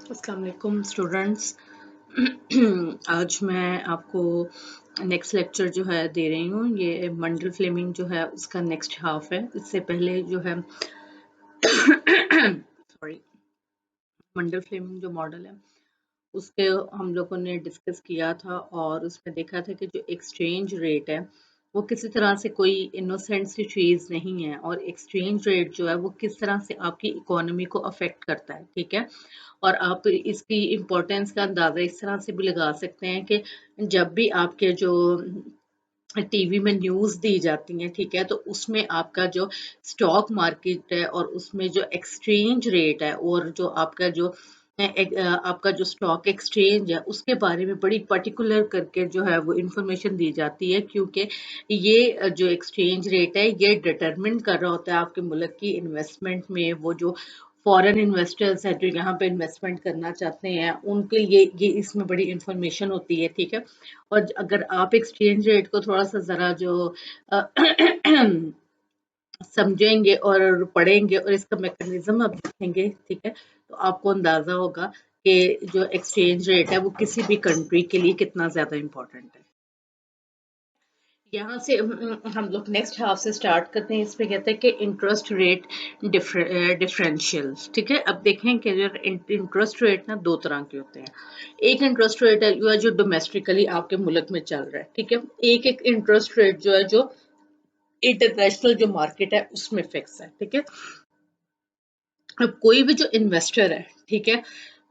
अस्सलाम वालेकुम स्टूडेंट्स। आज मैं आपको नेक्स्ट लेक्चर जो है दे रही हूँ। ये मंडल फ्लेमिंग जो है उसका नेक्स्ट हाफ है। इससे पहले जो है सॉरी, मंडल फ्लेमिंग जो मॉडल है उसके हम लोगों ने डिस्कस किया था और उसमें देखा था कि जो एक्सचेंज रेट है वो किसी तरह से कोई इनोसेंट सी चीज़ नहीं है, और एक्सचेंज रेट जो है वो किस तरह से आपकी इकोनॉमी को अफेक्ट करता है। ठीक है, और आप इसकी इम्पोर्टेंस का अंदाज़ा इस तरह से भी लगा सकते हैं कि जब भी आपके जो टीवी में न्यूज़ दी जाती हैं, ठीक है, तो उसमें आपका जो स्टॉक मार्केट है और उसमें जो एक्सचेंज रेट है और जो आपका जो आपका जो स्टॉक एक्सचेंज है उसके बारे में बड़ी पर्टिकुलर करके जो है वो इंफॉर्मेशन दी जाती है, क्योंकि ये जो एक्सचेंज रेट है ये डिटरमिन कर रहा होता है आपके मुल्क की इन्वेस्टमेंट में। वो जो फॉरेन इन्वेस्टर्स हैं जो यहाँ पे इन्वेस्टमेंट करना चाहते हैं उनके लिए ये इसमें बड़ी इंफॉर्मेशन होती है। ठीक है, और अगर आप एक्सचेंज रेट को थोड़ा सा ज़रा जो अ, समझेंगे और पढ़ेंगे और इसका मैकेनिज्म आप देखेंगे, ठीक है, तो आपको अंदाज़ा होगा कि जो एक्सचेंज रेट है वो किसी भी कंट्री के लिए कितना ज़्यादा इम्पोर्टेंट है। यहाँ से हम लोग नेक्स्ट हाफ से स्टार्ट करते हैं। इसमें कहते हैं कि इंटरेस्ट रेट डिफरेंशियल। ठीक है, अब देखें कि इंटरेस्ट रेट ना दो तरह के होते हैं। एक इंटरेस्ट रेट है जो डोमेस्टिकली आपके मुल्क में चल रहा है। ठीक है, एक इंटरेस्ट रेट जो है जो इंटरनेशनल जो मार्केट है उसमें फिक्स है। ठीक है, अब कोई भी जो इन्वेस्टर है, ठीक है,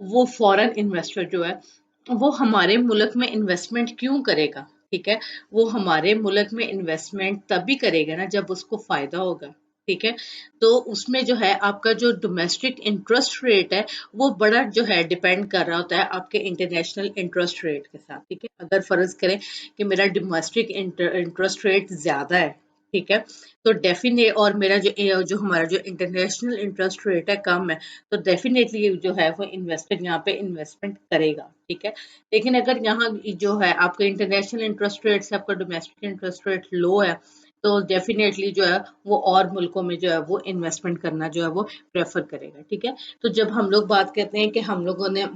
वो फॉरेन इन्वेस्टर जो है वो हमारे मुल्क में इन्वेस्टमेंट क्यों करेगा। ठीक है, वो हमारे मुल्क में इन्वेस्टमेंट तभी करेगा ना जब उसको फायदा होगा। ठीक है, तो उसमें जो है आपका जो डोमेस्टिक इंटरेस्ट रेट है वो बड़ा जो है डिपेंड कर रहा होता है आपके इंटरनेशनल इंटरेस्ट रेट के साथ। ठीक है, अगर फर्ज करें कि मेरा डोमेस्टिक इंटरेस्ट रेट ज्यादा है, ठीक है, तो डेफिनेट और मेरा जो हमारा जो इंटरनेशनल इंटरेस्ट रेट है कम है, तो डेफिनेटली जो है वो इन्वेस्टर यहाँ पे इन्वेस्टमेंट करेगा। ठीक है, लेकिन अगर यहाँ जो है आपका इंटरनेशनल इंटरेस्ट रेट से आपका डोमेस्टिक इंटरेस्ट रेट लो है, तो डेफिनेटली जो है वो और मुल्कों में जो है वो इन्वेस्टमेंट करना जो है वो प्रेफर करेगा। ठीक है, तो जब हम लोग बात करते हैं कि हम लोगों ने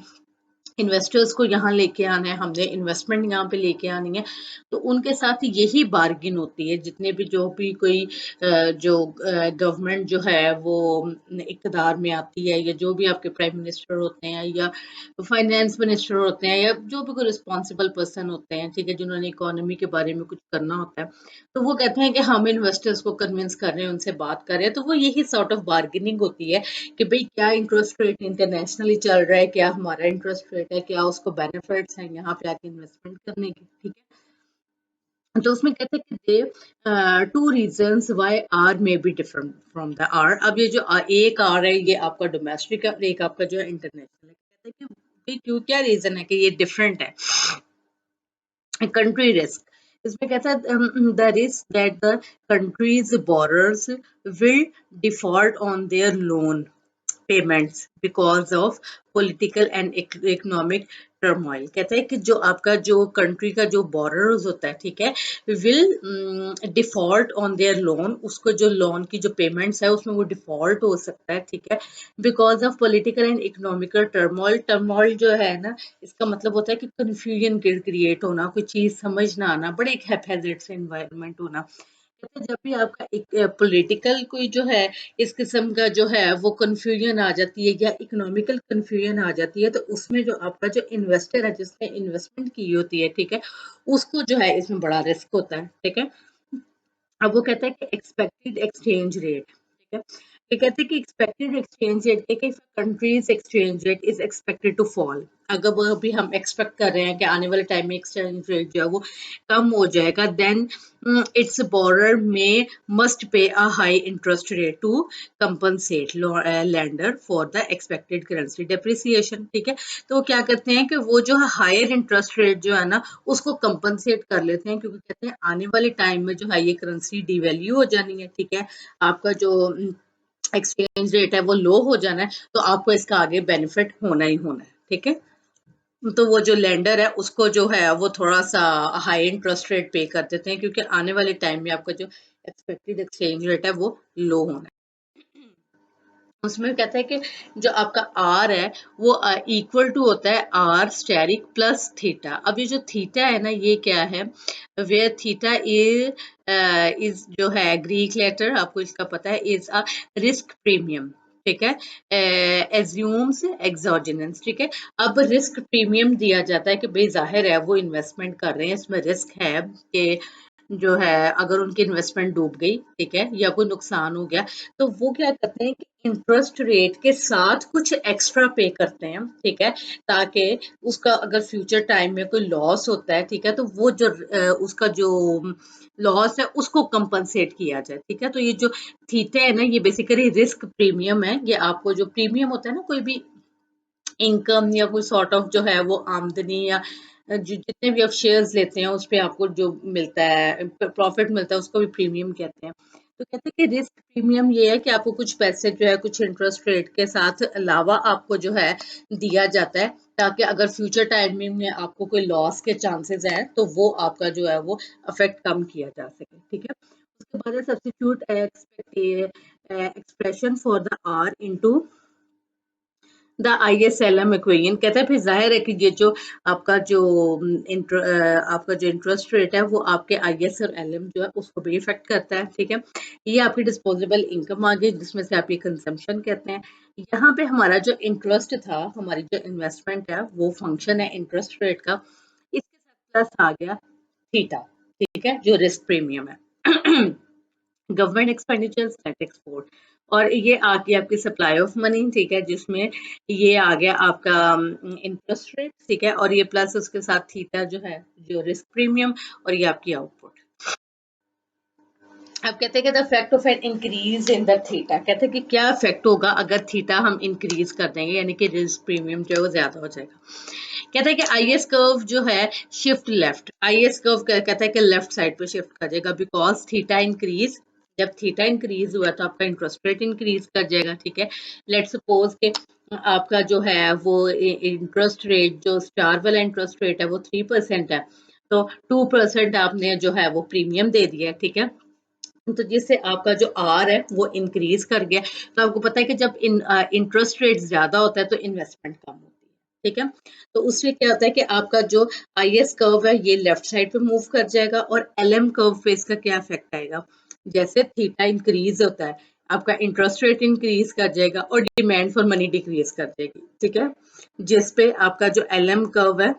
इन्वेस्टर्स को यहाँ लेके आना है, हमने इन्वेस्टमेंट यहाँ पे लेके आनी है, तो उनके साथ यही बार्गिन होती है। जितने भी जो भी कोई जो गवर्नमेंट जो है वो इक़्तिदार में आती है, या जो भी आपके प्राइम मिनिस्टर होते हैं या फाइनेंस मिनिस्टर होते हैं या जो भी कोई रिस्पॉन्सिबल पर्सन होते हैं, ठीक है, जिन्होंने इकोनॉमी के बारे में कुछ करना होता है, तो वो कहते हैं कि हम इन्वेस्टर्स को कन्विंस कर रहे हैं, उनसे बात कर रहे हैं। तो वो यही सॉर्ट ऑफ बार्गेनिंग होती है कि भाई क्या इंटरेस्ट रेट इंटरनेशनली चल रहा है, क्या हमारा इंटरेस्ट रेट है, क्या उसको बेनिफिट्स हैं यहाँ पे आके इन्वेस्टमेंट करने के। ठीक है, तो उसमें कहते हैं कि they two reasons why R may be different from the R. अब ये जो एक आर है ये आपका डोमेस्टिक है और एक आपका जो है इंटरनेशनल है। कहते हैं कि भाई क्यों, क्या रीजन है कि ये डिफरेंट है। कंट्री रिस्क, इसमें कहता है the risk that the countries borrowers will default on their loan payments because of political and economic turmoil। कहता है कि जो आपका जो कंट्री का जो borrowers होता है, ठीक है, will default on their loan, उसको जो लोन की जो पेमेंट्स है उसमें वो डिफॉल्ट हो सकता है। ठीक है, because of political and economical turmoil. Turmoil जो है ना, इसका मतलब होता है कि कंफ्यूजन क्रिएट होना, कोई चीज समझ ना आना, बड़े एक हैफेजेड से एनवायरनमेंट होना। कहते हैं जब भी आपका एक पॉलिटिकल कोई जो है इस किस्म का जो है वो कंफ्यूजन आ जाती है या इकोनॉमिकल कंफ्यूजन आ जाती है, तो उसमें जो आपका जो इन्वेस्टर है जिसने इन्वेस्टमेंट की होती है, ठीक है, उसको जो है इसमें बड़ा रिस्क होता है। ठीक है, अब वो कहता है कि एक्सपेक्टेड एक्सचेंज रेट। ठीक है, ये कहते हैं कि एक्सपेक्टेड एक्सचेंज रेट एक countries exchange rate is expected to fall. अगर वो अभी हम एक्सपेक्ट कर रहे हैं कि आने वाले टाइम में एक्सचेंज रेट जो है वो कम हो जाएगा, देन इट्स बोरर में must pay a high interest rate to compensate lender for the expected currency depreciation. ठीक है, तो वो क्या करते हैं कि वो जो है हायर इंटरेस्ट रेट जो है ना उसको कंपनसेट कर लेते हैं, क्योंकि कहते हैं आने वाले टाइम में जो है ये करेंसी डिवैल्यू हो जानी है। ठीक है, आपका जो एक्सचेंज रेट है वो लो हो जाना है, तो आपको इसका आगे बेनिफिट होना ही होना है। ठीक है, तो वो जो लेंडर है उसको जो है वो थोड़ा सा हाई इंटरेस्ट रेट पे कर देते हैं, क्योंकि आने वाले टाइम में आपका जो एक्सपेक्टेड एक्सचेंज रेट है वो लो होना है। उसमें कहता है कि जो आपका आर है वो इक्वल टू होता है आर स्टेरिक प्लस थीटा। अब ये जो थीटा है ना ये क्या है, वेयर थीटा इज जो है ग्रीक लेटर, आपको इसका पता है, इज अ रिस्क प्रीमियम, ठीक है, एज्यूम्स एक्सोजेनेंस, ठीक है। अब रिस्क प्रीमियम दिया जाता है कि भाई जाहिर है वो इन्वेस्टमेंट कर रहे हैं, इसमें रिस्क है कि जो है अगर उनकी इन्वेस्टमेंट डूब गई, ठीक है, या कोई नुकसान हो गया, तो वो क्या करते हैं कि इंटरेस्ट रेट के साथ कुछ एक्स्ट्रा पे करते हैं, ठीक है, ताकि उसका अगर फ्यूचर टाइम में कोई लॉस होता है, ठीक है, तो वो जो उसका जो लॉस है उसको कंपनसेट किया जाए, ठीक है। तो ये जो थीटा है ना ये बेसिकली रिस्क प्रीमियम है। ये आपको जो प्रीमियम होता है ना कोई भी इनकम या कोई सॉर्ट ऑफ जो है वो आमदनी या जितने भी आप शेयर्स लेते हैं उस पे आपको जो मिलता है प्रॉफिट मिलता है उसको भी प्रीमियम कहते हैं। तो कहते हैं कि रिस्क प्रीमियम ये है कि आपको कुछ पैसे जो है कुछ इंटरेस्ट रेट के साथ अलावा आपको जो है दिया जाता है, ताकि अगर फ्यूचर टाइमिंग में आपको कोई लॉस के चांसेस हैं तो वो आपका जो है वो अफेक्ट कम किया जा सके, ठीक है। उसके बाद substitute expression for the R into the ISLM equation. कहता है फिर जाहिर है कि ये जो आपका जो आपका जो इंटरेस्ट रेट है वो आपके IS और LM जो है उसको भी इफेक्ट करता है, ठीक है। ये आपकी डिस्पोजेबल इनकम आ गई जिसमें से आप ये कंजम्पशन कहते हैं। यहाँ पे हमारा जो इंटरेस्ट था, हमारी जो इन्वेस्टमेंट है वो फंक्शन है इंटरेस्ट रेट का, इसके साथ प्लस आ गया थीटा, ठीक है, जो रिस्क प्रीमियम है। गवर्नमेंट एक्सपेंडिचर्स नेट एक्सपोर्ट, और ये आ गई आपकी सप्लाई ऑफ मनी, ठीक है, जिसमें ये आ गया आपका इंटरेस्ट रेट, ठीक है, और ये प्लस उसके साथ थीटा जो है जो रिस्क प्रीमियम, और ये आपकी आउटपुट। अब कहते हैं कि the effect of N increase in the theta, कहते हैं कि क्या इफेक्ट होगा अगर थीटा हम इंक्रीज कर देंगे, यानी कि रिस्क प्रीमियम जो है वो ज्यादा हो जाएगा। कहता है कि आईएस कर्व जो है शिफ्ट लेफ्ट, आईएस कर्व कहता है कि लेफ्ट साइड पे शिफ्ट कर जाएगा बिकॉज थीटा इंक्रीज, जब थीटा इंक्रीज हुआ तो आपका इंटरेस्ट रेट इंक्रीज कर जाएगा, ठीक है। लेट सपोज के आपका जो है वो इंटरेस्ट रेट जो स्टार वाला इंटरेस्ट रेट है वो 3% है, तो 2% आपने जो है वो प्रीमियम दे दिया, ठीक है। तो जिससे आपका जो आर है वो इंक्रीज कर गया। तो आपको पता है कि जब इंटरेस्ट रेट ज्यादा होता है तो इन्वेस्टमेंट कम होती है, ठीक है। तो उससे क्या होता है कि आपका जो आईएस कर्व है ये लेफ्ट साइड पे मूव कर जाएगा, और एलएम कर्व पे इसका क्या इफेक्ट आएगा, जैसे थीटा इंक्रीज होता है आपका इंटरेस्ट रेट इंक्रीज कर जाएगा और डिमांड फॉर मनी डिक्रीज कर जाएगी, ठीक है, जिसपे आपका जो एलएम कर्व है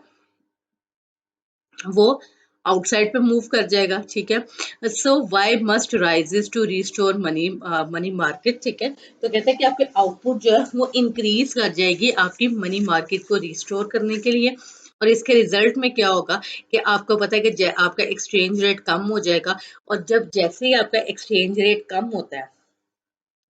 वो आउटसाइड पे मूव कर जाएगा, ठीक है। So Y must rises to restore money money market, ठीक है। तो कहते हैं कि आपके आउटपुट जो है वो इंक्रीज कर जाएगी आपकी मनी मार्केट को रिस्टोर करने के लिए, और इसके रिजल्ट में क्या होगा कि आपको पता है कि आपका एक्सचेंज रेट कम हो जाएगा, और जब जैसे ही आपका एक्सचेंज रेट कम होता है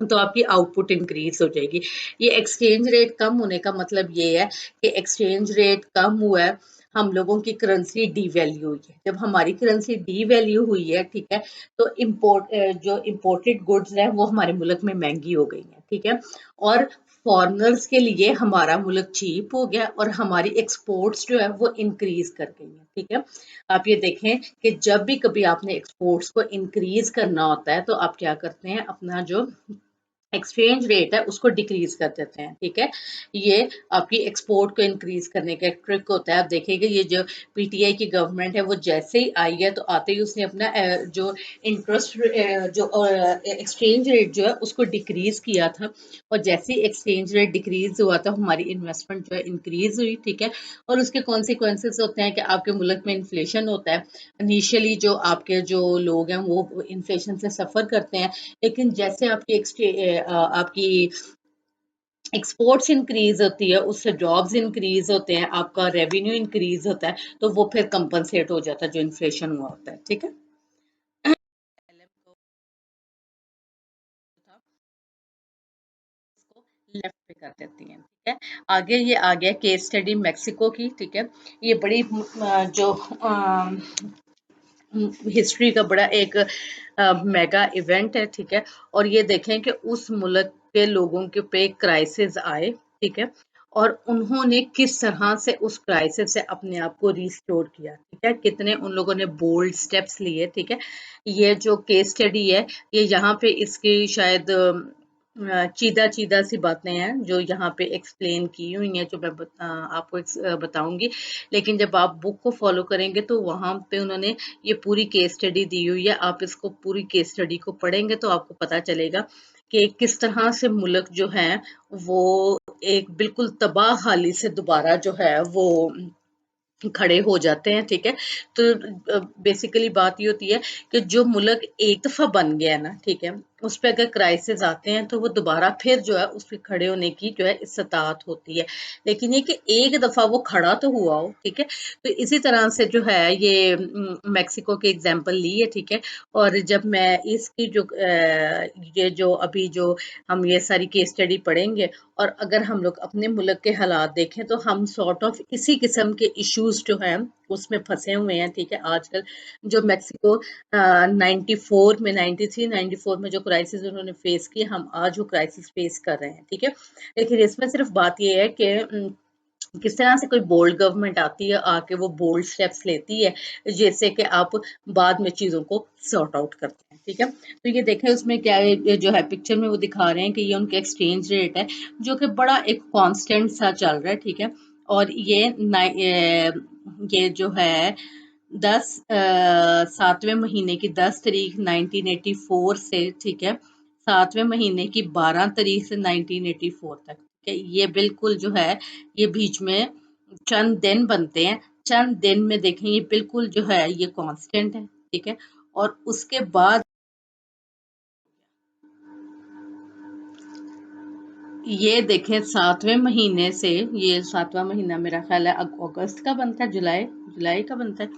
तो आपकी आउटपुट इंक्रीज हो जाएगी। ये एक्सचेंज रेट कम होने का मतलब ये है कि एक्सचेंज रेट कम हुआ है, हम लोगों की करेंसी डीवैल्यू हुई है। जब हमारी करेंसी डीवैल्यू हुई है, ठीक है, तो जो इम्पोर्टेड गुड्स हैं वो हमारे मुल्क में महंगी हो गई हैं, ठीक है, और फॉरेनर्स के लिए हमारा मुल्क चीप हो गया और हमारी एक्सपोर्ट्स जो है वो इंक्रीज कर गई हैं, ठीक है। आप ये देखें कि जब भी कभी आपने एक्सपोर्ट्स को इंक्रीज करना होता है तो आप क्या करते हैं, अपना जो एक्सचेंज रेट है उसको डिक्रीज कर देते हैं, ठीक है। ये आपकी एक्सपोर्ट को इंक्रीज करने का एक ट्रिक होता है। आप देखेंगे ये जो पीटीआई की गवर्नमेंट है वो जैसे ही आई है तो आते ही उसने अपना जो इंटरेस्ट जो एक्सचेंज रेट जो है उसको डिक्रीज किया था, और जैसे ही एक्सचेंज रेट डिक्रीज हुआ तो हमारी इन्वेस्टमेंट जो है इंक्रीज हुई, ठीक है। और उसके कॉन्सिक्वेंसेस होते हैं कि आपके मुल्क में इन्फ्लेशन होता है। इनिशियली जो आपके जो लोग हैं वो इन्फ्लेशन से सफर करते हैं, लेकिन जैसे आपकी एक्सपोर्ट्स इंक्रीज होती है उससे जॉब्स इंक्रीज होते हैं, आपका रेवेन्यू इंक्रीज होता है, तो वो फिर कंपनसेट हो जाता है जो इन्फ्लेशन हुआ होता है, ठीक है। लेफ्ट पे कर देती हैं, ठीक है। आगे ये आ गया केस स्टडी मैक्सिको की, ठीक है। ये बड़ी जो हिस्ट्री का बड़ा एक मेगा इवेंट है, ठीक है। और ये देखें कि उस मुल्क के लोगों के पे क्राइसिस आए, ठीक है, और उन्होंने किस तरह से उस क्राइसिस से अपने आप को रिस्टोर किया, ठीक है, कितने उन लोगों ने बोल्ड स्टेप्स लिए, ठीक है। ये जो केस स्टडी है ये यहाँ पे इसकी शायद चीदा चीदा सी बातें हैं जो यहाँ पे एक्सप्लेन की हुई हैं, जो मैं आपको बताऊंगी। लेकिन जब आप बुक को फॉलो करेंगे तो वहां पे उन्होंने ये पूरी केस स्टडी दी हुई है। आप इसको पूरी केस स्टडी को पढ़ेंगे तो आपको पता चलेगा कि किस तरह से मुल्क जो है वो एक बिल्कुल तबाह हाली से दोबारा जो है वो खड़े हो जाते हैं, ठीक है। तो बेसिकली बात ये होती है कि जो मुल्क एक दफा बन गया है ना, ठीक है, उस पे अगर क्राइसिस आते हैं तो वो दोबारा फिर जो है उस पे खड़े होने की जो है इस्तात होती है। लेकिन ये कि एक दफा वो खड़ा तो हुआ हो, ठीक है। तो इसी तरह से जो है ये मैक्सिको की एग्जांपल ली है, ठीक है। और जब मैं इसकी जो ये जो अभी जो हम ये सारी केस स्टडी पढ़ेंगे और अगर हम लोग अपने मुल्क के हालात देखें तो हम सॉर्ट ऑफ इसी किस्म के इश्यूज जो हैं उसमें फंसे हुए हैं, ठीक है। आजकल जो मैक्सिको 94 में 93 94 में जो क्राइसिस उन्होंने फेस किया, हम आज वो क्राइसिस फेस कर रहे हैं, ठीक है। लेकिन इसमें सिर्फ बात ये है कि किस तरह से कोई बोल्ड गवर्नमेंट आती है, आके वो बोल्ड स्टेप्स लेती है जैसे कि आप बाद में चीजों को सॉर्ट आउट करते हैं, ठीक है। तो ये देखें उसमें क्या है, ये जो है पिक्चर में वो दिखा रहे हैं कि ये उनका एक्सचेंज रेट है जो कि बड़ा एक कांस्टेंट सा चल रहा है, ठीक है। और ये जो है 7वें महीने की 10 तारीख 1984 से, ठीक है, 7वें महीने की 12 तारीख से 1984 तक, ठीक है। ये बिल्कुल जो है ये बीच में चंद दिन बनते हैं। चंद दिन में देखें ये बिल्कुल जो है ये कांस्टेंट है, ठीक है। और उसके बाद ये देखें 7वें महीने से, ये 7वां महीना मेरा ख्याल है अगस्त का बनता है, जुलाई जुलाई का बनता है।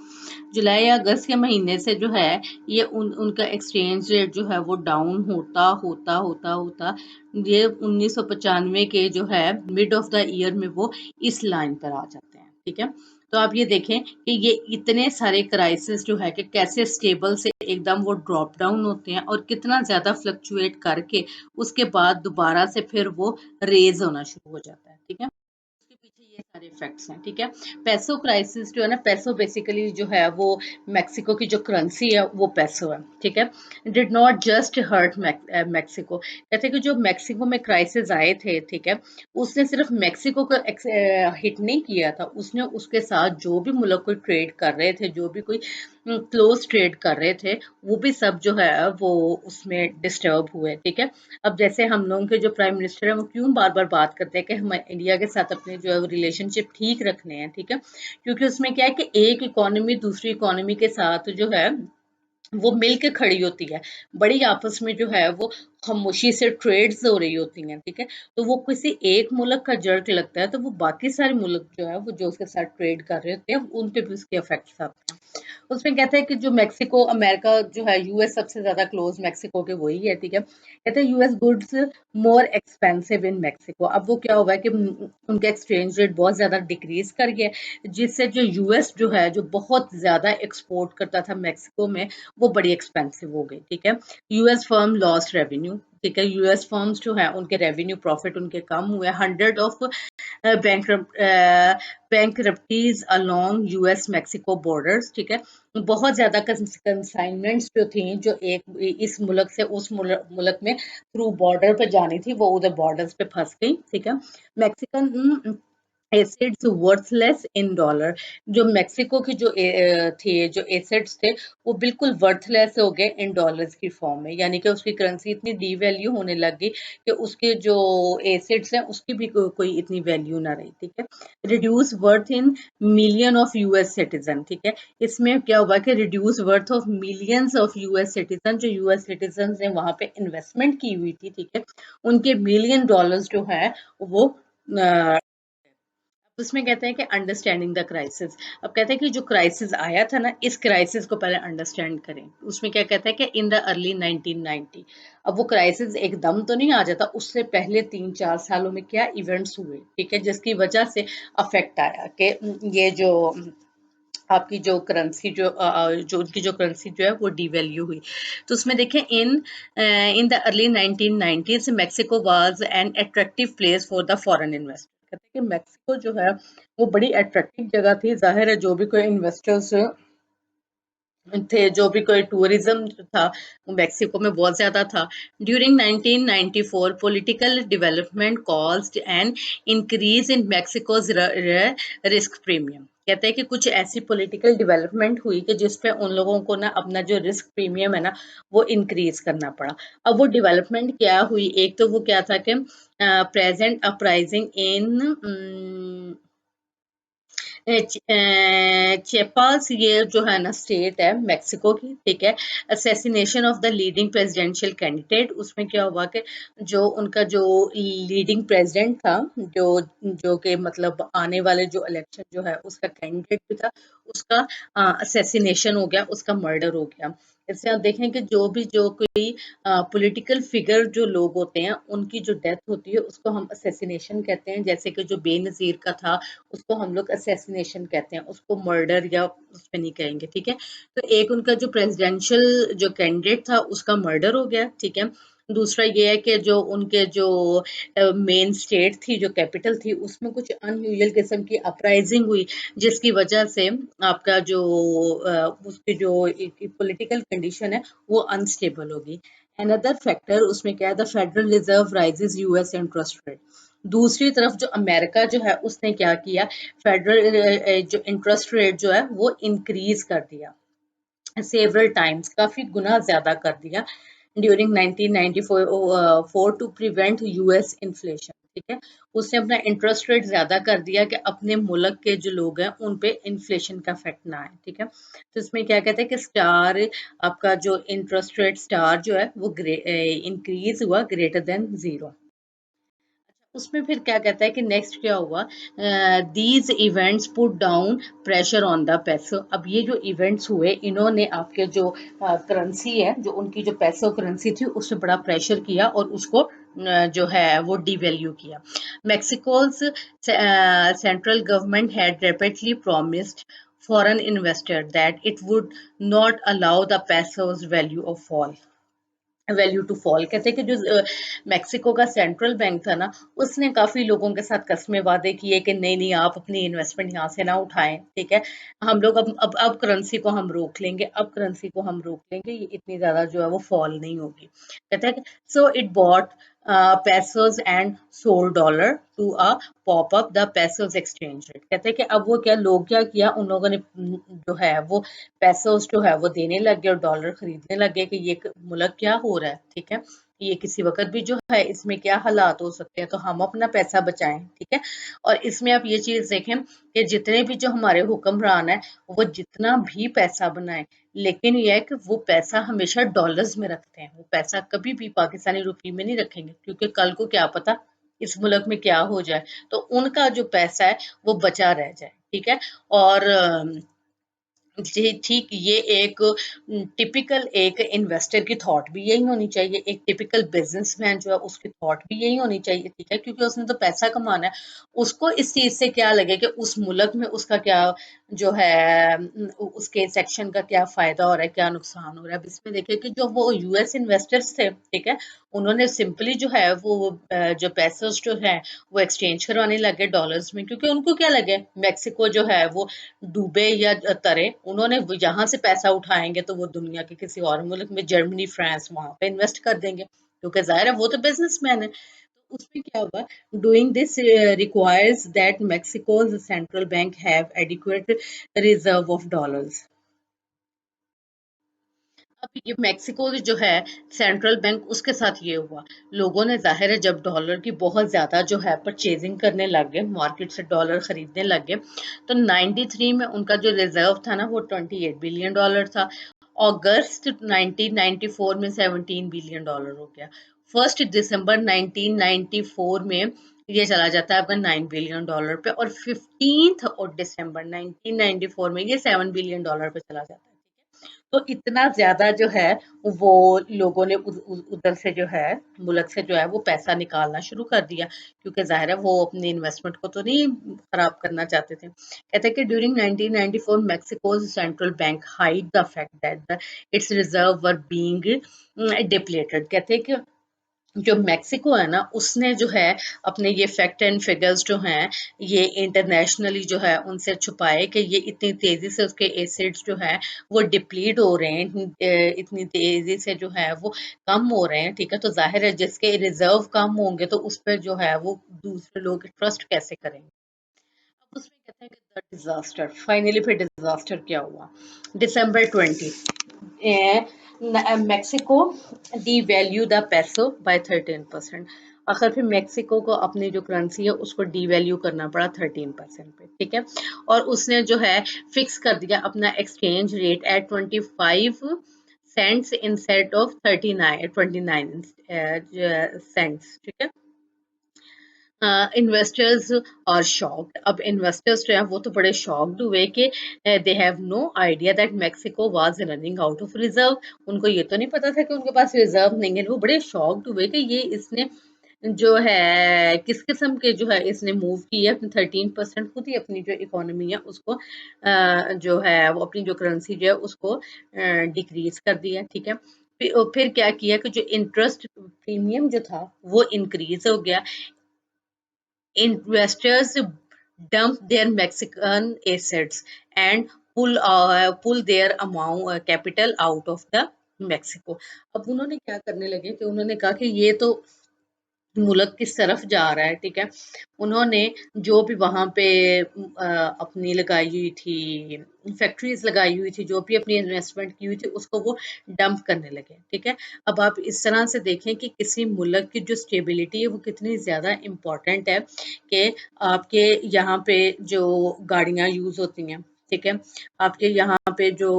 जुलाई या अगस्त के महीने से जो है ये उनका एक्सचेंज रेट जो है वो डाउन होता होता होता होता ये 1995 के जो है मिड ऑफ द ईयर में वो इस लाइन पर आ जाते हैं, ठीक है। तो आप ये देखें कि ये इतने सारे क्राइसिस जो है कि कैसे स्टेबल से एकदम वो ड्रॉप डाउन होते हैं और कितना ज्यादा फ्लक्चुएट करके उसके बाद दोबारा से फिर वो रेज होना शुरू हो जाता है, ठीक है। उसके पीछे ये सारे फैक्ट्स हैं, ठीक है। पैसो क्राइसिस जो है ना, पैसो बेसिकली जो है वो मेक्सिको की जो करेंसी है वो पैसो है, ठीक है। Did not just hurt Mexico, कहते हैं कि जो मेक्सिको में क्राइसिस आए थे, ठीक है, उसने सिर्फ मेक्सिको को हिट नहीं किया था, उसने उसके साथ जो भी मुल्क कोई ट्रेड कर रहे थे, जो भी कोई क्लोज ट्रेड कर रहे थे, वो भी सब जो है वो उसमें डिस्टर्ब हुए, ठीक है। अब जैसे हम लोगों के जो प्राइम मिनिस्टर है वो क्यों बार बार बात करते हैं कि हम इंडिया के साथ अपने जो है रिलेशनशिप ठीक रखने हैं, ठीक है। क्योंकि उसमें क्या है कि एक इकोनॉमी दूसरी इकोनॉमी के साथ जो है वो मिल के खड़ी होती है, बड़ी आपस में जो है वो खामोशी से ट्रेड्स हो रही होती हैं, ठीक है। तो वो किसी एक मुल्क का जर्क लगता है तो वो बाकी सारे मुल्क जो है वो जो उसके साथ ट्रेड कर रहे होते हैं उन पे भी उसके इफेक्ट्स आते हैं। उसमें कहते हैं कि जो मेक्सिको अमेरिका जो है यूएस सबसे ज्यादा क्लोज मेक्सिको के वही है, ठीक है। कहते हैं US goods more expensive in Mexico. अब वो क्या हुआ है कि उनका एक्सचेंज रेट बहुत ज्यादा डिक्रीज कर गया, जिससे जो यूएस जो है जो बहुत ज्यादा एक्सपोर्ट करता था मेक्सिको में वो बड़ी एक्सपेंसिव हो गई, ठीक है। यूएस फर्म लॉस्ट रेवेन्यू, ठीक है। यूएस फर्म्स जो है उनके रेवेन्यू प्रॉफिट उनके कम हुए, hundred of bankruptcies along US Mexico borders, ठीक है। बहुत ज्यादा कंसाइनमेंट्स जो थी जो एक इस मुल्क से उस मुल्क में थ्रू बॉर्डर पे जानी थी वो उधर बॉर्डर्स पे फंस गई, ठीक है। Mexican acids worthless in dollar, जो मेक्सिको की जो थे जो एसिड्स थे वो बिल्कुल वर्थलेस हो गए इन डॉलर्स की फॉर्म में, यानी कि उसकी करेंसी इतनी डीवैल्यू होने लग गई कि उसके जो एसिड्स हैं उसकी भी कोई इतनी वैल्यू ना रही, ठीक है। Reduce worth in million of US citizen, ठीक है। इसमें क्या हुआ कि reduce worth of millions of US citizen, जो यूएस सिटीजन ने वहां पे इन्वेस्टमेंट की हुई थी, ठीक है, उनके मिलियन डॉलर्स जो है वो उसमें कहते हैं कि अंडरस्टैंडिंग द क्राइसिस। अब कहते हैं कि जो क्राइसिस आया था ना, इस क्राइसिस को पहले अंडरस्टैंड करें। उसमें क्या कहता है कि इन द अर्ली 1990, अब वो क्राइसिस एकदम तो नहीं आ जाता, उससे पहले 3-4 सालों में क्या इवेंट्स हुए, ठीक है, जिसकी वजह से अफेक्ट आया कि ये जो आपकी जो करेंसी जो उनकी जो करेंसी जो है वो डिवैल्यू हुई। तो उसमें देखें in the early 1990s Mexico was an attractive place for the foreign investor. कहते हैं कि मेक्सिको जो है वो बड़ी अट्रैक्टिव जगह थी, जाहिर है जो भी कोई इन्वेस्टर्स थे, जो भी कोई टूरिज्म था वो मैक्सिको में बहुत ज्यादा था। During 1994 political development caused an increase in Mexico's risk premium. कहते हैं कि कुछ ऐसी पॉलिटिकल डेवलपमेंट हुई कि जिसपे उन लोगों को ना अपना जो रिस्क प्रीमियम है ना वो इंक्रीज करना पड़ा। अब वो डेवलपमेंट क्या हुई, एक तो वो क्या था कि प्रेजेंट अपराइजिंग इन चेपाल्स, ये जो है ना स्टेट है मेक्सिको की, ठीक है। Assassination of the leading presidential candidate, उसमें क्या हुआ कि जो उनका जो लीडिंग प्रेसिडेंट था, जो जो कि मतलब आने वाले जो इलेक्शन जो है उसका कैंडिडेट भी था, उसका असैसिनेशन हो गया, उसका मर्डर हो गया। इससे आप देखें कि जो कोई पॉलिटिकल फिगर जो लोग होते हैं उनकी जो डेथ होती है उसको हम असैसिनेशन कहते हैं। जैसे कि जो बेनज़ीर का था उसको हम लोग असैसिनेशन कहते हैं, उसको मर्डर या उस पे नहीं कहेंगे, ठीक है। तो एक उनका जो प्रेसिडेंशियल जो कैंडिडेट था उसका मर्डर हो गया, ठीक है। दूसरा ये है कि जो उनके जो मेन स्टेट थी, जो कैपिटल थी, उसमें कुछ अनयूजुअल किस्म की अपराइजिंग हुई, जिसकी वजह से आपका जो उसकी जो पॉलिटिकल कंडीशन है वो अनस्टेबल होगी। अनदर फैक्टर उसमें क्या है, the federal reserve rises US interest rate. दूसरी तरफ जो अमेरिका जो है उसने क्या किया, फेडरल जो इंटरेस्ट रेट जो है वो इंक्रीज कर दिया सेवरल टाइम्स, काफी गुना ज्यादा कर दिया during 1994 to prevent US inflation, ठीक है। उसने अपना इंटरेस्ट रेट ज्यादा कर दिया कि अपने मुल्क के जो लोग हैं उन पे इन्फ्लेशन का इफेक्ट ना आए, ठीक है। तो इसमें क्या कहते हैं कि स्टार, आपका जो इंटरेस्ट रेट स्टार जो है वो इंक्रीज हुआ ग्रेटर देन जीरो। उसमें फिर क्या कहता है कि नेक्स्ट क्या हुआ, these events put down pressure on the पैसो। अब ये जो इवेंट्स हुए इन्होंने आपके जो करेंसी है, जो उनकी जो पैसो करेंसी थी उस पर बड़ा प्रेशर किया और उसको जो है वो डिवैल्यू किया। Mexico's central government had rapidly promised foreign investor that it would not allow the peso's value to fall. कहते हैं कि जो मेक्सिको का सेंट्रल बैंक था ना उसने काफी लोगों के साथ कस्मे वादे किए कि नहीं नहीं आप अपनी इन्वेस्टमेंट यहाँ से ना उठाएं, ठीक है। हम लोग अब करेंसी को हम रोक लेंगे, अब करेंसी को हम रोक लेंगे, ये इतनी ज्यादा जो है वो फॉल नहीं होगी। कहते हैं so it bought pesos and sold dollar to pop up the pesos exchange rate। कहते हैं कि अब वो क्या लोग क्या किया, उन लोगों ने जो है वो पेसोस जो है वो देने लग गए और डॉलर खरीदने लग गए कि ये मुल्क क्या हो रहा है, ठीक है। ये किसी वक्त भी जो है इसमें क्या हालात हो सकते हैं, तो हम अपना पैसा बचाएं, ठीक है। और इसमें आप ये चीज देखें कि जितने भी जो हमारे हुक्मरान है वो जितना भी पैसा बनाए, लेकिन यह है कि वो पैसा हमेशा डॉलर्स में रखते हैं, वो पैसा कभी भी पाकिस्तानी रुपये में नहीं रखेंगे, क्योंकि कल को क्या पता इस मुल्क में क्या हो जाए, तो उनका जो पैसा है वो बचा रह जाए, ठीक है। और जी ठीक, ये एक टिपिकल एक इन्वेस्टर की थॉट भी यही होनी चाहिए, एक टिपिकल बिजनेसमैन जो है उसकी थॉट भी यही होनी चाहिए, ठीक है। क्योंकि उसने तो पैसा कमाना है, उसको इस चीज से क्या लगे कि उस मुल्क में उसका क्या जो है उसके सेक्शन का क्या फायदा हो रहा है, क्या नुकसान हो रहा है। अब इसमें देखिए कि जो वो यूएस इन्वेस्टर्स थे, ठीक है, उन्होंने सिंपली जो है वो जो पैसे जो है वो एक्सचेंज करवाने लगे डॉलर्स में, क्योंकि उनको क्या लगे मेक्सिको जो है वो डूबे या तरे, उन्होंने यहाँ से पैसा उठाएंगे तो वो दुनिया के किसी और मुल्क में, जर्मनी फ्रांस, वहां पे इन्वेस्ट कर देंगे, क्योंकि जाहिर है वो तो बिजनेसमैन है। तो उसमें क्या हुआ, doing this requires that Mexico's central bank have adequate reserve of dollars. अब ये मेक्सिको की जो है सेंट्रल बैंक, उसके साथ ये हुआ, लोगों ने जाहिर है जब डॉलर की बहुत ज्यादा जो है परचेजिंग करने लग गए, मार्केट से डॉलर खरीदने लग गए, तो 93 में उनका जो रिजर्व था ना वो 28 बिलियन डॉलर था। अगस्त 1994 में 17 बिलियन डॉलर हो गया। 1 दिसंबर 1994 में ये चला जाता है आपका 9 बिलियन डॉलर पे, और 15 दिसंबर 1994 में ये 7 बिलियन डॉलर पे चला जाता है। तो इतना ज्यादा जो है वो लोगों ने उधर से जो है मुल्क से जो है वो पैसा निकालना शुरू कर दिया, क्योंकि जाहिर है वो अपनी इन्वेस्टमेंट को तो नहीं खराब करना चाहते थे। कहते हैं कि during 1994 Mexico central bank hide the fact that it's reserve were being depleted. कहते हैं कि जो मेक्सिको है ना, उसने जो है अपने ये फैक्ट एंड फिगर्स जो हैं ये इंटरनेशनली जो है उनसे छुपाए कि ये इतनी तेजी से उसके एसिड्स जो है वो डिप्लीट हो रहे हैं, इतनी तेजी से जो है वो कम हो रहे हैं। ठीक है, तो जाहिर है जिसके रिजर्व कम होंगे तो उस पर जो है वो दूसरे लोग ट्रस्ट कैसे करेंगे। अब उसमें कहते हैं कि द डिजास्टर, फाइनली फिर डिजास्टर क्या हुआ। दिसंबर 20, मेक्सिको डी वैल्यू द पैसो बाय 13%। आखिर फिर मेक्सिको को अपनी जो करेंसी है उसको डी वैल्यू करना पड़ा 13% पे। ठीक है, और उसने जो है फिक्स कर दिया अपना exchange rate at 25 cents instead of 29 cents. ठीक है, इन्वेस्टर्स और शॉक्ड। अब इन्वेस्टर्स जो है वो तो बड़े शॉक्ड हुए कि they have no idea that Mexico was running out of reserve. उनको ये तो नहीं पता था कि उनके पास रिजर्व नहीं है। वो बड़े शॉक्ड हुए कि ये इसने जो है किस किस्म के जो है इसने मूव किया। 13% खुद ही अपनी जो इकोनॉमी है उसको जो है वो अपनी जो करेंसी जो है उसको डिक्रीज कर दिया। ठीक है, फिर क्या किया कि जो इंटरेस्ट प्रीमियम जो था वो इंक्रीज हो गया। Investors dump their Mexican assets and pull their amount capital out of the Mexico। अब उन्होंने क्या करने लगे कि उन्होंने कहा कि ये तो मुल्क किस तरफ जा रहा है। ठीक है, उन्होंने जो भी वहां पे अपनी लगाई हुई थी फैक्ट्रीज लगाई हुई थी, जो भी अपनी इन्वेस्टमेंट की हुई थी उसको वो डंप करने लगे। ठीक है, अब आप इस तरह से देखें कि किसी मुल्क की जो स्टेबिलिटी है वो कितनी ज़्यादा इम्पोर्टेंट है कि आपके यहाँ पे जो गाड़ियाँ यूज़ होती हैं। ठीक है, आपके यहाँ पे जो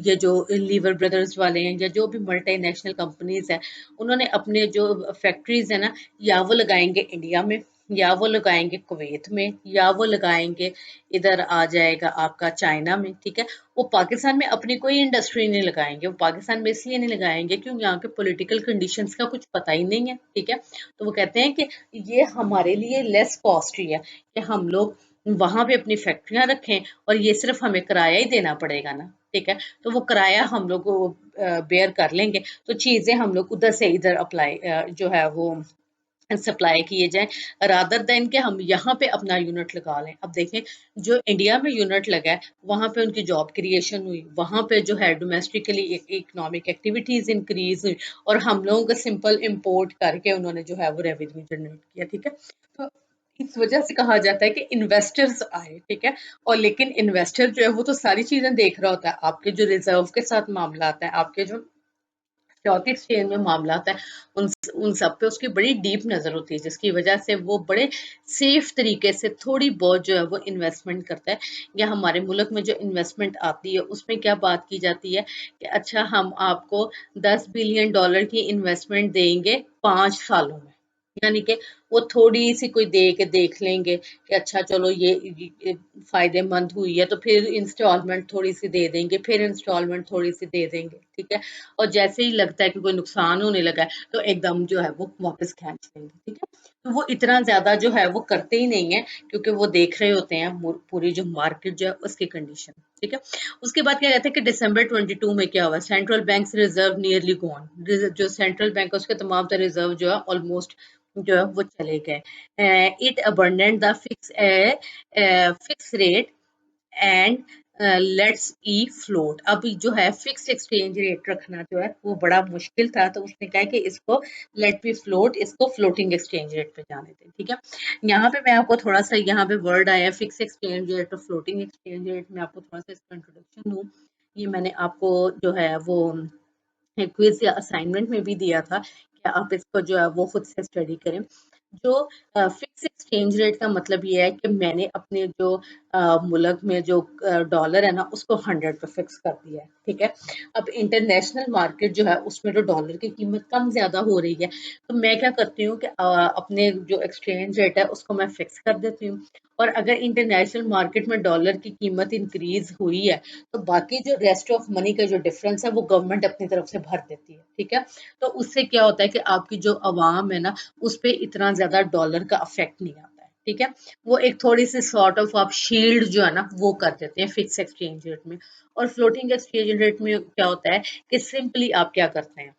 ये जो लीवर ब्रदर्स वाले हैं या जो भी मल्टीनेशनल कंपनीज हैं, उन्होंने अपने जो फैक्ट्रीज है ना, या वो लगाएंगे इंडिया में, या वो लगाएंगे कुवैत में, या वो लगाएंगे इधर आ जाएगा आपका चाइना में। ठीक है, वो पाकिस्तान में अपनी कोई इंडस्ट्री नहीं लगाएंगे। वो पाकिस्तान में इसलिए नहीं लगाएंगे क्योंकि यहाँ के पॉलिटिकल कंडीशंस का कुछ पता ही नहीं है। ठीक है, तो वो कहते हैं कि ये हमारे लिए लेस कॉस्टली है कि हम लोग वहां पे अपनी फैक्ट्रियां रखें और ये सिर्फ हमें किराया ही देना पड़ेगा ना। ठीक है, तो वो किराया हम लोग बेयर कर लेंगे, तो चीजें हम लोग उधर से इधर अप्लाई जो है वो सप्लाई किए जाएं, रादर देन के हम यहाँ पे अपना यूनिट लगा लें। अब देखें, जो इंडिया में यूनिट लगा है वहां पे उनकी जॉब क्रिएशन हुई, वहां पे जो है डोमेस्टिकली इकोनॉमिक एक्टिविटीज इंक्रीज हुई, और हम लोगों को सिंपल इंपोर्ट करके उन्होंने जो है वो रेवेन्यू जनरेट किया। ठीक है, तो इस वजह से कहा जाता है कि इन्वेस्टर्स आए। ठीक है, और लेकिन इन्वेस्टर जो है वो तो सारी चीजें देख रहा होता है। आपके जो रिजर्व के साथ मामला आता है, आपके जो स्टॉक एक्सचेंज में मामला आता है, उन उन सब पे उसकी बड़ी डीप नजर होती है, जिसकी वजह से वो बड़े सेफ तरीके से थोड़ी बहुत जो है वो इन्वेस्टमेंट करता है। या हमारे मुल्क में जो इन्वेस्टमेंट आती है उसमें क्या बात की जाती है कि अच्छा हम आपको $10 बिलियन की इन्वेस्टमेंट देंगे 5 सालों में। यानी कि वो थोड़ी सी कोई दे के देख लेंगे कि अच्छा चलो ये फायदेमंद हुई है, तो फिर इंस्टॉलमेंट थोड़ी सी दे देंगे, फिर इंस्टॉलमेंट थोड़ी सी दे देंगे। ठीक है, और जैसे ही लगता है कि कोई नुकसान होने लगा है तो एकदम जो है वो वापस खींच लेंगे। ठीक है, तो वो इतना ज्यादा जो है वो करते ही नहीं है क्योंकि वो देख रहे होते हैं पूरी जो मार्केट जो है उसकी कंडीशन। ठीक है, उसके बाद क्या कहते हैं कि दिसंबर 22 में क्या हुआ, central bank reserve nearly gone. जो सेंट्रल बैंक है उसके तमाम रिजर्व जो है ऑलमोस्ट जो है वो चले गए। It abundant the fix rate and let's E float. अब जो है फिक्स एक्सचेंज रेट रखना जो है वो बड़ा मुश्किल था, तो उसने कहा कि इसको लेट बी फ्लोट, इसको फ्लोटिंग एक्सचेंज रेट पे जाने दें। ठीक है, यहाँ पे मैं आपको थोड़ा सा यहाँ पे वर्ड आया फिक्स एक्सचेंज रेट और फ्लोटिंग एक्सचेंज रेट में आपको थोड़ा सा इसका इंट्रोडक्शन दूँ। ये मैंने आपको जो है वो क्विज या असाइनमेंट में भी दिया था कि आप इसको जो है वो खुद से स्टडी करें। जो फिक्स एक्सचेंज रेट का मतलब ये है कि मैंने अपने जो मुल्क में जो डॉलर है ना उसको 100 पे फिक्स कर दिया है। ठीक है, अब इंटरनेशनल मार्केट जो है उसमें जो डॉलर की कीमत कम ज्यादा हो रही है, तो मैं क्या करती हूँ कि अपने जो एक्सचेंज रेट है उसको मैं फिक्स कर देती हूँ। और अगर इंटरनेशनल मार्केट में डॉलर की कीमत इंक्रीज हुई है तो बाकी जो रेस्ट ऑफ मनी का जो डिफरेंस है वो गवर्नमेंट अपनी तरफ से भर देती है। ठीक है, तो उससे क्या होता है कि आपकी जो अवाम है ना उस पर इतना ज्यादा डॉलर का अफेक्ट नहीं आता है। ठीक है, वो एक थोड़ी सी सॉर्ट ऑफ आप शील्ड जो है ना वो कर देते हैं फिक्स एक्सचेंज रेट में। और फ्लोटिंग एक्सचेंज रेट में क्या होता है कि सिंपली आप क्या करते हैं,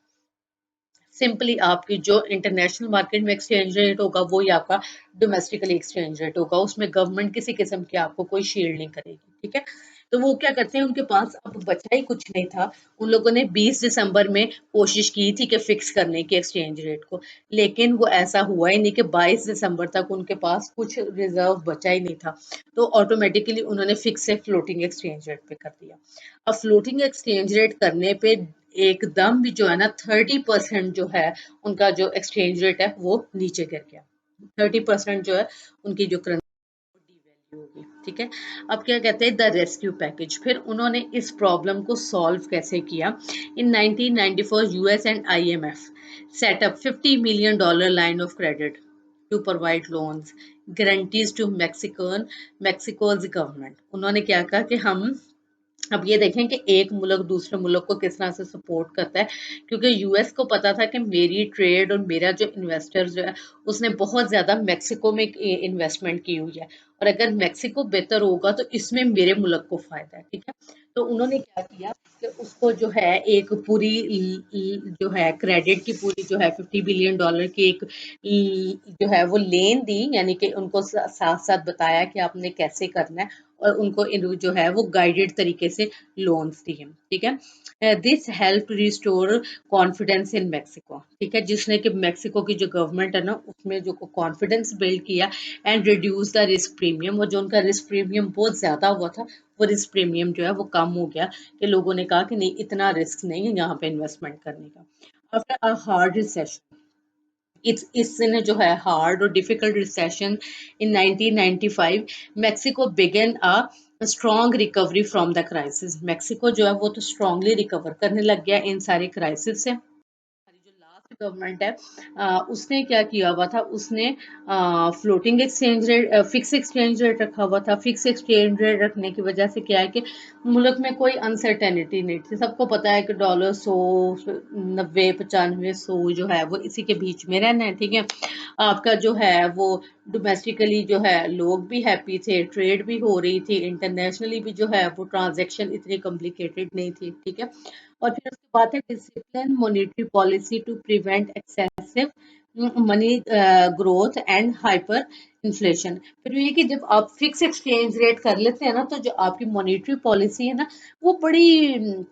सिंपली आपकी जो इंटरनेशनल मार्केट में एक्सचेंज रेट होगा वो ही आपका डोमेस्टिकली एक्सचेंज रेट होगा, उसमें गवर्नमेंट किसी किस्म की आपको कोई शील्ड नहीं करेगी, ठीक है। तो वो क्या करते हैं, उनके पास अब बचा ही कुछ नहीं था। उन लोगों ने 20 दिसंबर में कोशिश की थी कि फिक्स करने की एक्सचेंज रेट को, लेकिन वो ऐसा हुआ ही नहीं कि 22 दिसंबर तक उनके पास कुछ रिजर्व बचा ही नहीं था। तो ऑटोमेटिकली उन्होंने फिक्स से फ्लोटिंग एक्सचेंज रेट पे कर दिया। अब फ्लोटिंग एक्सचेंज रेट करने पे एकदम भी जो है ना 30% जो है उनका जो एक्सचेंज रेट है वो नीचे गिर गया। 30% जो है उनकी जो करेंसी होगी, ठीक है। अब क्या कहते हैं, द रेस्क्यू पैकेज, फिर उन्होंने इस प्रॉब्लम को सॉल्व कैसे किया। In 1994 US and IMF set up $50 million line of credit to provide loans guarantees to Mexico's government. उन्होंने क्या कहा कि हम अब ये देखें कि एक मुल्क दूसरे मुल्क को किस तरह से सपोर्ट करता है, क्योंकि यूएस को पता था कि मेरी ट्रेड और मेरा जो इन्वेस्टर जो है उसने बहुत ज्यादा मेक्सिको में इन्वेस्टमेंट की हुई है, और अगर मेक्सिको बेहतर होगा तो इसमें मेरे मुल्क को फायदा है, ठीक है। तो उन्होंने क्या किया कि उसको जो है एक पूरी जो है क्रेडिट की पूरी जो है $50 बिलियन की एक जो है वो लेन दी, यानी कि उनको साथ साथ बताया कि आपने कैसे करना है, और उनको जो है वो गाइडेड तरीके से लोन्स दिए, ठीक है। This help restore confidence in Mexico, ठीक है, जिसने कि मेक्सिको की जो गवर्नमेंट है ना उसमें जो कॉन्फिडेंस बिल्ड किया and reduce the risk premium. और जो उनका रिस्क प्रीमियम बहुत ज्यादा हुआ था, वो रिस्क प्रीमियम जो है वो कम हो गया, कि लोगों ने कहा कि नहीं इतना रिस्क नहीं है यहाँ पे इन्वेस्टमेंट करने का। आफ्टर अ हार्ड रिसेशन, इसने जो है हार्ड और difficult recession in 1995, Mexico began a strong recovery from the crisis. Mexico जो है वो तो स्ट्रांगली रिकवर करने लग गया इन सारे क्राइसिस से। हमारी जो लास्ट गवर्नमेंट है उसने क्या किया हुआ था, उसने floating exchange rate, fix exchange rate रखा हुआ था। फिक्स एक्सचेंज रेट रखने की वजह से क्या है कि मुल्क में कोई अनसर्टेनिटी नहीं थी, सबको पता है कि डॉलर 100, 90, 95, 100 जो है वो इसी के बीच में रहना है, ठीक है। आपका जो है वो डोमेस्टिकली जो है लोग भी हैप्पी थे, ट्रेड भी हो रही थी, इंटरनेशनली भी जो है वो ट्रांजैक्शन इतनी कॉम्प्लिकेटेड नहीं थी, ठीक है। और फिर उसके बाद है discipline monetary policy to prevent excessive money growth and hyper inflation. फिर ये कि जब आप फिक्स एक्सचेंज रेट कर लेते हैं ना, तो जो आपकी मॉनेटरी पॉलिसी है ना वो बड़ी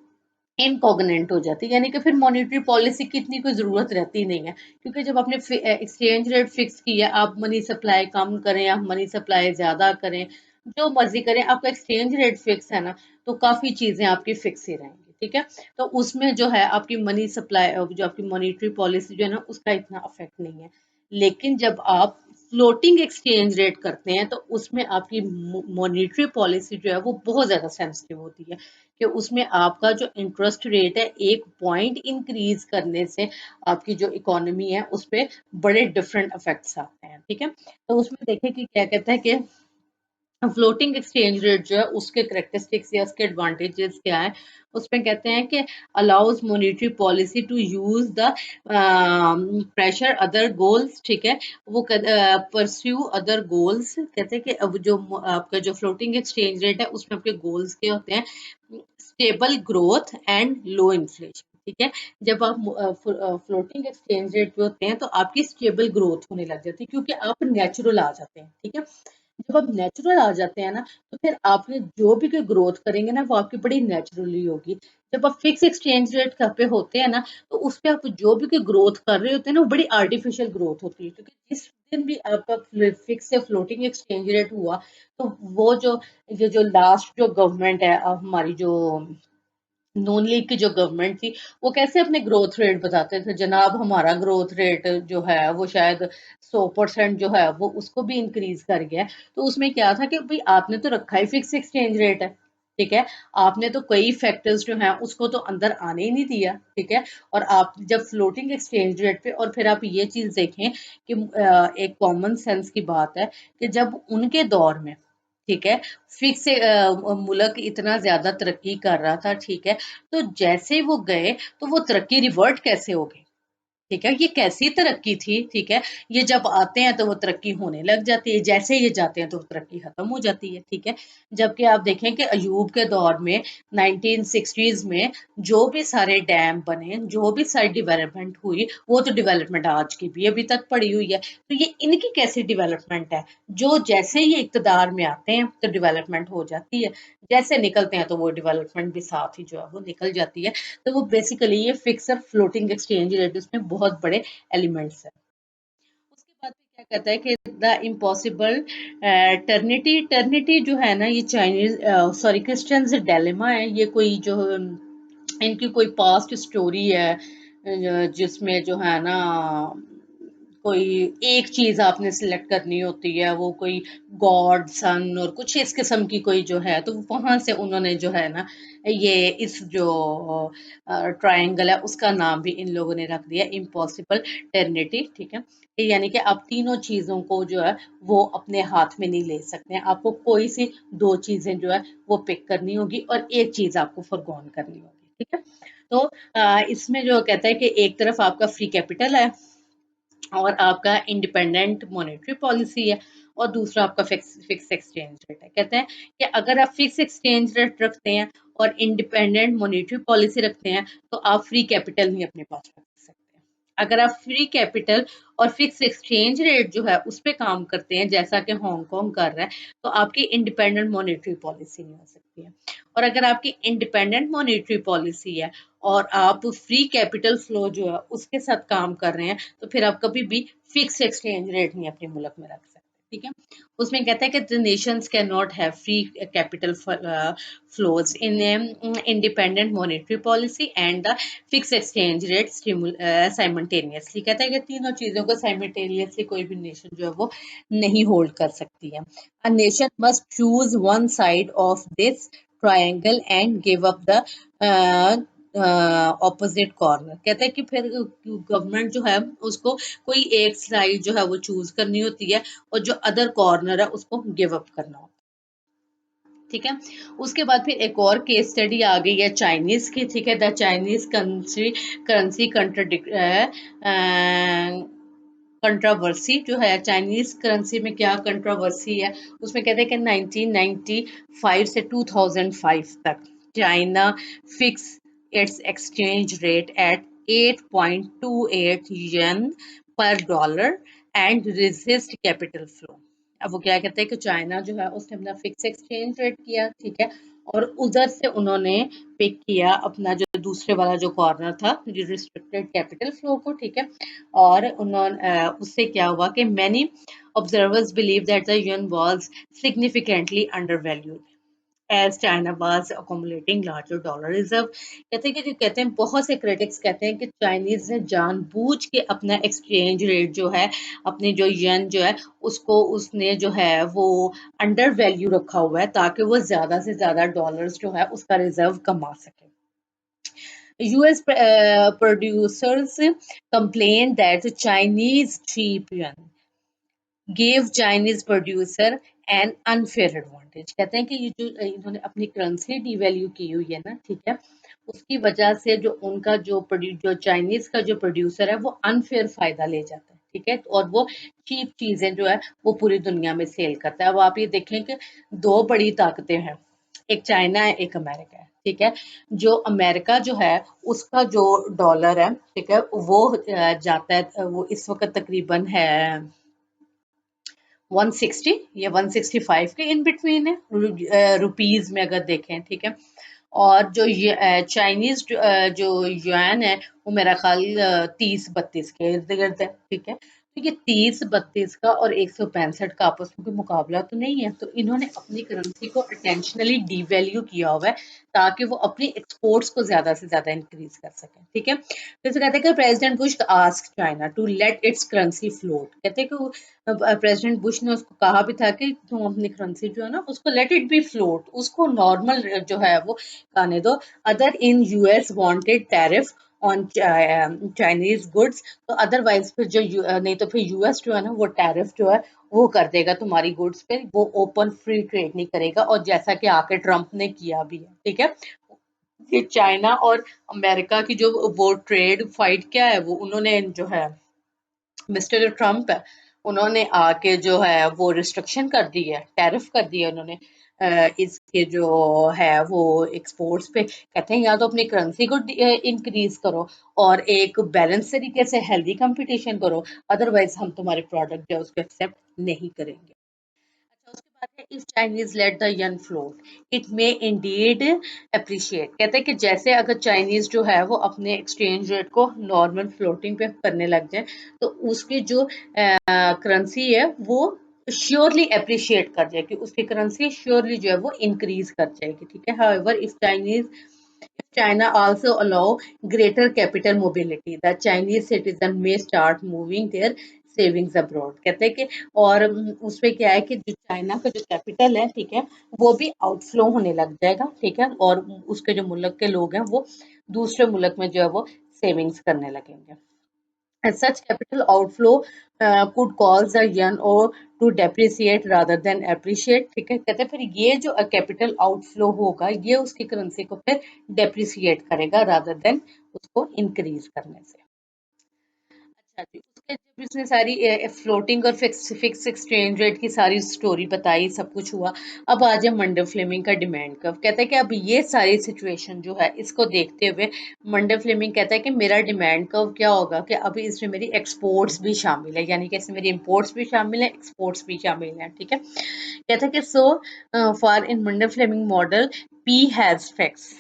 इनकॉग्नेंट हो जाती है, यानी कि फिर मॉनेटरी पॉलिसी की इतनी कोई ज़रूरत रहती नहीं है, क्योंकि जब आपने एक्सचेंज रेट फिक्स किया, आप मनी सप्लाई कम करें या मनी सप्लाई ज़्यादा करें, जो मर्जी करें, आपका एक्सचेंज रेट फिक्स है ना, तो काफ़ी चीज़ें आपकी फिक्स ही रहेंगी, ठीक है। तो उसमें जो है आपकी मनी सप्लाई, जो आपकी मॉनेटरी पॉलिसी जो है ना उसका इतना अफेक्ट नहीं है। लेकिन जब आप फ्लोटिंग एक्सचेंज रेट करते हैं तो उसमें आपकी मॉनेटरी पॉलिसी जो है वो बहुत ज़्यादा सेंसिटिव होती है, कि उसमें आपका जो इंटरेस्ट रेट है एक पॉइंट इंक्रीज करने से आपकी जो इकोनॉमी है उस पर बड़े डिफरेंट इफेक्ट्स आते हैं, ठीक है। तो उसमें देखें कि क्या कहता है कि फ्लोटिंग एक्सचेंज रेट जो है उसके करेक्टरिस्टिक्स या उसके एडवांटेजेस क्या है। उसमें कहते हैं कि allows monetary policy to use the pressure other goals, ठीक है। वो परस्यू अदर गोल्स, कहते हैं कि अब जो आपका जो फ्लोटिंग एक्सचेंज रेट है उसमें आपके गोल्स क्या होते हैं, stable growth and low inflation, ठीक है। जब आप फ्लोटिंग एक्सचेंज रेट पे होते हैं तो आपकी स्टेबल ग्रोथ होने लग जाती है, क्योंकि आप नेचुरल आ जाते हैं, ठीक है। जब आप नेचुरल आ जाते हैं ना, तो फिर आप जो भी कोई ग्रोथ करेंगे ना वो आपकी बड़ी नेचुरली होगी। जब आप फिक्स एक्सचेंज रेट पे होते हैं ना, तो उस पे आप जो भी कोई ग्रोथ कर रहे होते हैं ना वो बड़ी आर्टिफिशियल ग्रोथ होती है, क्योंकि जिस दिन भी आपका फिक्स से फ्लोटिंग एक्सचेंज रेट हुआ, तो वो जो ये जो लास्ट जो गवर्नमेंट है हमारी जो नून लीग की जो गवर्नमेंट थी, वो कैसे अपने ग्रोथ रेट बताते थे, जनाब हमारा ग्रोथ रेट जो है वो शायद 100% जो है वो उसको भी इंक्रीज कर गया है। तो उसमें क्या था कि भाई आपने तो रखा ही फिक्स एक्सचेंज रेट है, ठीक है। आपने तो कई फैक्टर्स जो हैं उसको तो अंदर आने ही नहीं दिया, ठीक है। और आप जब फ्लोटिंग एक्सचेंज रेट पे, और फिर आप ये चीज देखें कि एक कॉमन सेंस की बात है कि जब उनके दौर में, ठीक है, फिक्स मुल्क इतना ज्यादा तरक्की कर रहा था, ठीक है, तो जैसे वो गए तो वो तरक्की रिवर्ट कैसे हो गई, ठीक है, ये कैसी तरक्की थी, ठीक है, ये जब आते हैं तो वो तरक्की होने लग जाती है, जैसे ये जाते हैं तो तरक्की खत्म हो जाती है, ठीक है। जबकि आप देखें कि अयूब के दौर में 1960s में जो भी सारे डैम बने, जो भी सारी डेवलपमेंट हुई, वो तो डेवलपमेंट आज की भी अभी तक पड़ी हुई है। तो ये इनकी कैसी डेवलपमेंट है, जो जैसे ही इक़्तिदार में आते हैं तो डेवलपमेंट हो जाती है, जैसे निकलते हैं तो वो डेवलपमेंट भी साथ ही जो है वो निकल जाती है। तो वो बेसिकली ये फिक्स और फ्लोटिंग एक्सचेंज रेट, उसमें बहुत बड़े एलिमेंट्स हैं। उसके बाद में क्या कहता है कि द इम्पॉसिबल टर्निटी, टर्निटी जो है ना, ये चाइनीज सॉरी क्रिश्चियंस डिलेमा है। ये कोई जो इनकी कोई पास्ट स्टोरी है, जिसमें जो है ना कोई एक चीज आपने सिलेक्ट करनी होती है, वो कोई गॉड सन और कुछ इस किस्म की कोई जो है, तो वहां से उन्होंने जो है ना ये इस जो ट्रायंगल है उसका नाम भी इन लोगों ने रख दिया इम्पॉसिबल टेर्निटी, ठीक है। यानी कि आप तीनों चीजों को जो है वो अपने हाथ में नहीं ले सकते हैं, आपको कोई सी दो चीजें जो है वो पिक करनी होगी और एक चीज आपको फॉरगॉन करनी होगी, ठीक है। तो इसमें जो कहता है कि एक तरफ आपका फ्री कैपिटल है और आपका इंडिपेंडेंट मॉनेटरी पॉलिसी है, और दूसरा आपका फिक्स एक्सचेंज रेट है। कहते हैं कि अगर आप फिक्स एक्सचेंज रेट रखते हैं और इंडिपेंडेंट मॉनेटरी पॉलिसी रखते हैं तो आप फ्री कैपिटल नहीं अपने पास रख सकते हैं। अगर आप फ्री कैपिटल और फिक्स एक्सचेंज रेट जो है उस पर काम करते हैं, जैसा कि हांगकांग कर रहा है, तो आपकी इंडिपेंडेंट मॉनेटरी पॉलिसी नहीं हो सकती है। और अगर आपकी इंडिपेंडेंट मॉनेटरी पॉलिसी है और आप फ्री कैपिटल फ्लो जो है उसके साथ काम कर रहे हैं, तो फिर आप कभी भी फिक्स एक्सचेंज रेट नहीं अपने मुल्क में रख सकते, ठीक है। उसमें कहता है कि the Nations can not have free capital flows in independent monetary policy and the fix exchange rate simultaneously. कहता है कि तीनों चीजों को साइमल्टेनियसली कोई भी नेशन जो है वो नहीं होल्ड कर सकती है। A nation must choose one side of this triangle and give up the opposite corner. कहते हैं कि फिर गवर्नमेंट जो है उसको कोई एक साइड जो है वो चूज करनी होती है और जो अदर कॉर्नर है उसको गिव अप करना होता है, ठीक है। उसके बाद फिर एक और केस स्टडी आ गई है चाइनीज की, ठीक है। द चाइनीज करेंसी कंट्रोवर्सी जो है, चाइनीज करेंसी में क्या कंट्रोवर्सी है, उसमें कहते हैं कि 1995 से 2005 तक China fix its exchange rate at 8.28 yen per dollar and resist capital flow. अब वो क्या कहते हैं कि चाइना जो है उसने अपना फिक्स एक्सचेंज रेट किया, ठीक है, और उधर से उन्होंने पिक किया अपना जो दूसरे वाला जो कॉर्नर था रिस्ट्रिक्टेड कैपिटल फ्लो को, ठीक है। और उन्होंने उससे क्या हुआ कि many observers believe that the yuan was significantly undervalued as China was accumulating larger dollar reserve। कहते हैं कि जो कहते हैं बहुत से क्रिटिक्स कहते हैं कि चाइनीज ने जानबूझ के अपना एक्सचेंज रेट जो है, अपने जो यन जो है उसको उसने जो है वो अंडर वैल्यू रखा हुआ है ताकि वो ज्यादा से ज्यादा डॉलर्स जो है उसका रिजर्व कमा सके। US producers complained that the Chinese cheap yuan gave Chinese producer an unfair advantage। कहते हैं कि ये जो इन्होंने अपनी करेंसी डिवैल्यू की हुई है ना, ठीक है, उसकी वजह से जो उनका जो चाइनीज का जो प्रोड्यूसर है वो अनफेयर फायदा ले जाता है, ठीक है, और वो चीप चीजें जो है वो पूरी दुनिया में सेल करता है। अब आप ये देखें कि दो बड़ी ताकतें हैं, एक चाइना है एक अमेरिका है, ठीक है। जो अमेरिका जो है उसका जो डॉलर है, ठीक है, वो जाता है, वो इस वक्त तकरीबन है 160 या 165 के इन बिटवीन है रुपीज में अगर देखें, ठीक है। और जो चाइनीज जो युआन है वो मेरा ख्याल 30-32 के इर्द गिर्द है, ठीक है। तो ये 30-32 का और 165 का आपस में कोई मुकाबला तो नहीं है, तो इन्होंने अपनी करेंसी को इंटेंशनली डीवैल्यू किया हुआ है ताकि वो अपनी एक्सपोर्ट्स को ज्यादा से ज्यादा इंक्रीज कर सकें, ठीक है। तो इसे कहते हैं कि president Bush asked China to let its currency float. कहते हैं कि प्रेसिडेंट बुश ने उसको कहा भी था कि तुम अपनी करेंसी जो है ना उसको लेट इट बी फ्लोट, उसको नॉर्मल जो है वो आने दो। Other in US wanted tariff on Chinese goods, तो अदरवाइज फिर जो नहीं तो फिर यूएस जो है ना वो टैरिफ जो है वो कर देगा तुम्हारी गुड्स पे, वो ओपन फ्री ट्रेड नहीं करेगा, और जैसा कि आके ट्रंप ने किया भी है, ठीक है। कि चाइना और अमेरिका की जो वो ट्रेड फाइट क्या है, वो उन्होंने जो है मिस्टर ट्रम्प है, उन्होंने आके जो है वो रिस्ट्रिक्शन कर दी है, टैरिफ कर दिया उन्होंने इसके जो है वो एक्सपोर्ट्स पे। कहते हैं या तो अपनी करेंसी को इंक्रीज करो और एक बैलेंस तरीके से हेल्दी कंपटीशन करो, अदरवाइज हम तुम्हारे प्रोडक्ट जो है उसको एक्सेप्ट नहीं करेंगे। अच्छा, उसके बाद है if Chinese let the N float it may Indeed appreciate. कहते हैं कि जैसे अगर चाइनीज जो है वो अपने एक्सचेंज रेट को नॉर्मल फ्लोटिंग पे करने लग जाए तो उसकी जो करेंसी है वो श्योरली अप्रिशिएट कर जाएगी, उसकी करेंसी श्योरली जो है वो इंक्रीज कर जाएगी। ठीक है, however if Chinese China also allow greater capital mobility. The Chinese citizen may start moving their savings abroad. कहते हैं कि और उसमें क्या है कि जो चाइना का जो कैपिटल है, ठीक है, वो भी आउटफ्लो होने लग जाएगा। ठीक है, और उसके जो मुल्क के लोग हैं वो दूसरे मुल्क में जो है वो सेविंग्स करने लगेंगे। And such capital outflow could cause the yen or to depreciate rather than appreciate। ठीक है, कहते हैं फिर ये जो कैपिटल आउटफ्लो होगा ये उसकी करेंसी को फिर डेप्रिसिएट करेगा रादर देन उसको इंक्रीज करने से। अच्छा जी, उसके जब इसने सारी फ्लोटिंग और फिक्स एक्सचेंज रेट की सारी स्टोरी बताई, सब कुछ हुआ। अब आ जाए मंडे फ्लेमिंग का डिमांड कर्व। कहता है कि अब ये सारी सिचुएशन जो है इसको देखते हुए मंडे फ्लेमिंग कहता है कि मेरा डिमांड कर्व क्या होगा कि अभी इसमें मेरी एक्सपोर्ट्स भी शामिल है, यानी कि इसमें मेरी इंपोर्ट्स भी शामिल है, एक्सपोर्ट्स भी शामिल है। ठीक है, कहता है कि so for in Mundell Fleming model P has fix.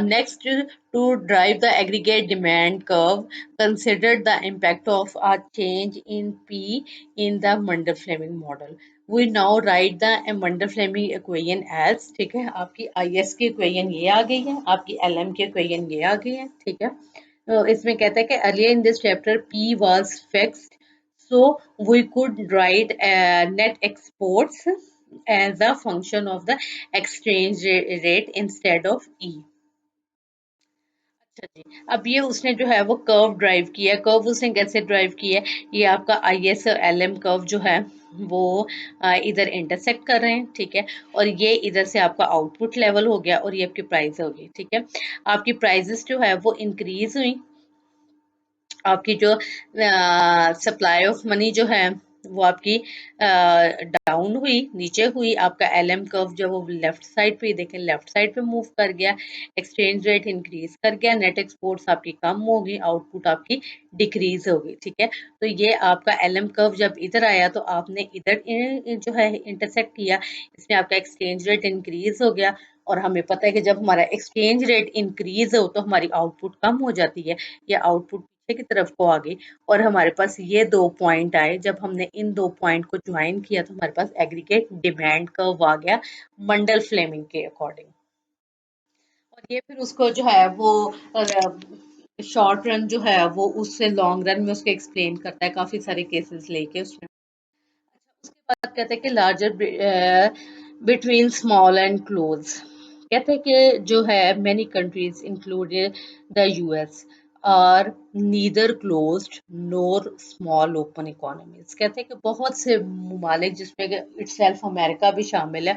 Next, to drive the aggregate demand curve, consider the impact of a change in P in the Mundell-Fleming model. We now write the Mundell-Fleming equation as, ठीक है, आपकी IS की equation ये आ गई है, आपकी LM की equation ये आ गई है। ठीक है, तो इसमें कहता है कि earlier in this chapter P was fixed, so we could write net exports as a function of the exchange rate instead of E। अच्छा जी, अब ये उसने जो है वो कर्व ड्राइव किया। कर्व उसने कैसे ड्राइव किया है, ये आपका IS और LM कर्व जो है वो इधर इंटरसेक्ट कर रहे हैं। ठीक है, और ये इधर से आपका आउटपुट लेवल हो गया और ये आपकी प्राइस होगी। ठीक है, आपकी प्राइसेस जो है वो इंक्रीज हुई, आपकी जो सप्लाई ऑफ मनी जो है वो आपकी डाउन हुई, नीचे हुई। आपका LM कर्व जो वो लेफ्ट साइड पे, देखें लेफ्ट साइड पे मूव कर गया, एक्सचेंज रेट इंक्रीज कर गया, नेट एक्सपोर्ट्स आपकी कम होगी, आउटपुट आपकी डिक्रीज होगी। ठीक है, तो ये आपका LM कर्व जब इधर आया तो आपने इधर जो है इंटरसेक्ट किया, इसमें आपका एक्सचेंज रेट इंक्रीज हो गया। और हमें पता है कि जब हमारा एक्सचेंज रेट इंक्रीज हो तो हमारी आउटपुट कम हो जाती है, या आउटपुट की तरफ को आ गई और हमारे पास ये दो पॉइंट आए। जब हमने इन दो पॉइंट को ज्वाइन किया तो हमारे पास एग्रीगेट डिमांड कर्व आ गया मंडल फ्लेमिंग के अकॉर्डिंग। और ये फिर उसको जो है वो शॉर्ट रन जो है वो उससे लॉन्ग रन में उसको एक्सप्लेन करता है, काफी सारे केसेस लेके उसमें। उसके बाद कहते हैं कि larger between small and close. कहते हैं कि जो है many countries included the US are neither closed nor small open economies. कहते हैं कि बहुत से ममालिक जिसमें इटसेल्फ अमेरिका भी शामिल है,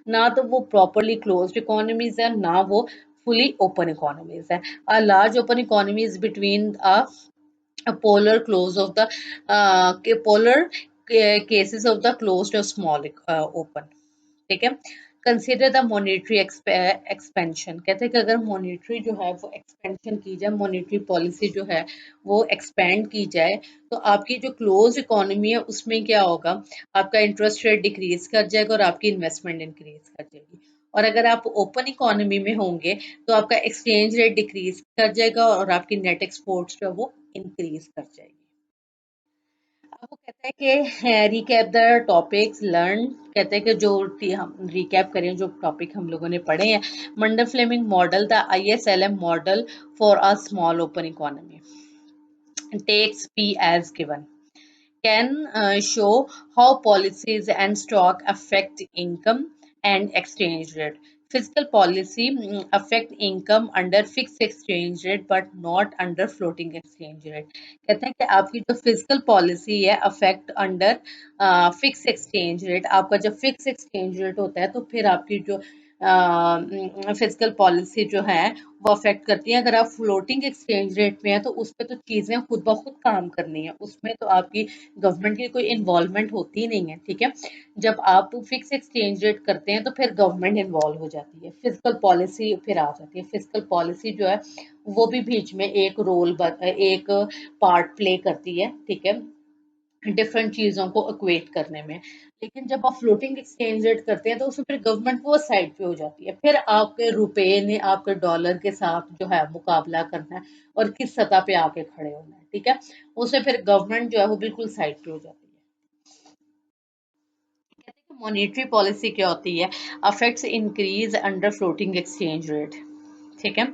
ना तो वो प्रॉपरली क्लोज्ड इकोनॉमीज है ना वो फुली ओपन इकोनॉमीज है। A large open economies between a polar close of the polar cases of the closed or small open। ठीक है, कंसिडर द मॉनेटरी एक्सपेंशन। कहते हैं कि अगर मॉनेटरी जो है वो एक्सपेंशन की जाए, मॉनेटरी पॉलिसी जो है वो एक्सपेंड की जाए, तो आपकी जो क्लोज इकोनॉमी है उसमें क्या होगा, आपका इंटरेस्ट रेट डिक्रीज कर जाएगा और आपकी इन्वेस्टमेंट इंक्रीज कर जाएगी। और अगर आप ओपन इकोनॉमी में होंगे तो आपका एक्सचेंज रेट डिक्रीज कर जाएगा और आपकी नेट एक्सपोर्ट्स जो है वो इंक्रीज कर जाएगी। अब वो कहता है कि रिकैप द टॉपिक्स लर्न। कहते हैं कि जो हम रिकैप करें जो टॉपिक हम लोगों ने पढ़े हैं। Mundell Fleming model, the ISLM model for a small open economy takes P as given, can show how policies and stock affect income and exchange rate. Fiscal policy affect income under fixed exchange rate but not under floating exchange rate। कहते हैं कि आपकी जो physical policy है affect under fix exchange rate. आपका जब fix exchange rate होता है तो फिर आपकी जो फिजिकल पॉलिसी जो है वो अफेक्ट करती है। अगर आप फ्लोटिंग एक्सचेंज रेट में है तो उस पे तो चीजें खुद ब खुद काम करनी है, उसमें तो आपकी गवर्नमेंट की कोई इन्वॉल्वमेंट होती नहीं है, ठीक है। जब आप फिक्स एक्सचेंज रेट करते हैं तो फिर गवर्नमेंट इन्वॉल्व हो जाती है, फिजिकल पॉलिसी फिर आ जाती है। फिजिकल पॉलिसी जो है वो भी बीच में एक एक पार्ट प्ले करती है, ठीक है, डिफरेंट चीज़ों को इक्वेट करने में। लेकिन जब आप फ्लोटिंग एक्सचेंज रेट करते हैं तो उसमें फिर गवर्नमेंट वो साइड पे हो जाती है, फिर आपके रुपए ने आपके डॉलर के साथ जो है मुकाबला करना है और किस सतह पे आके खड़े होना है, ठीक है। उससे फिर गवर्नमेंट जो है वो बिल्कुल साइड पे हो जाती है। कहते हैं कि मॉनेटरी पॉलिसी क्या होती है, affects increase under floating exchange rate, ठीक है।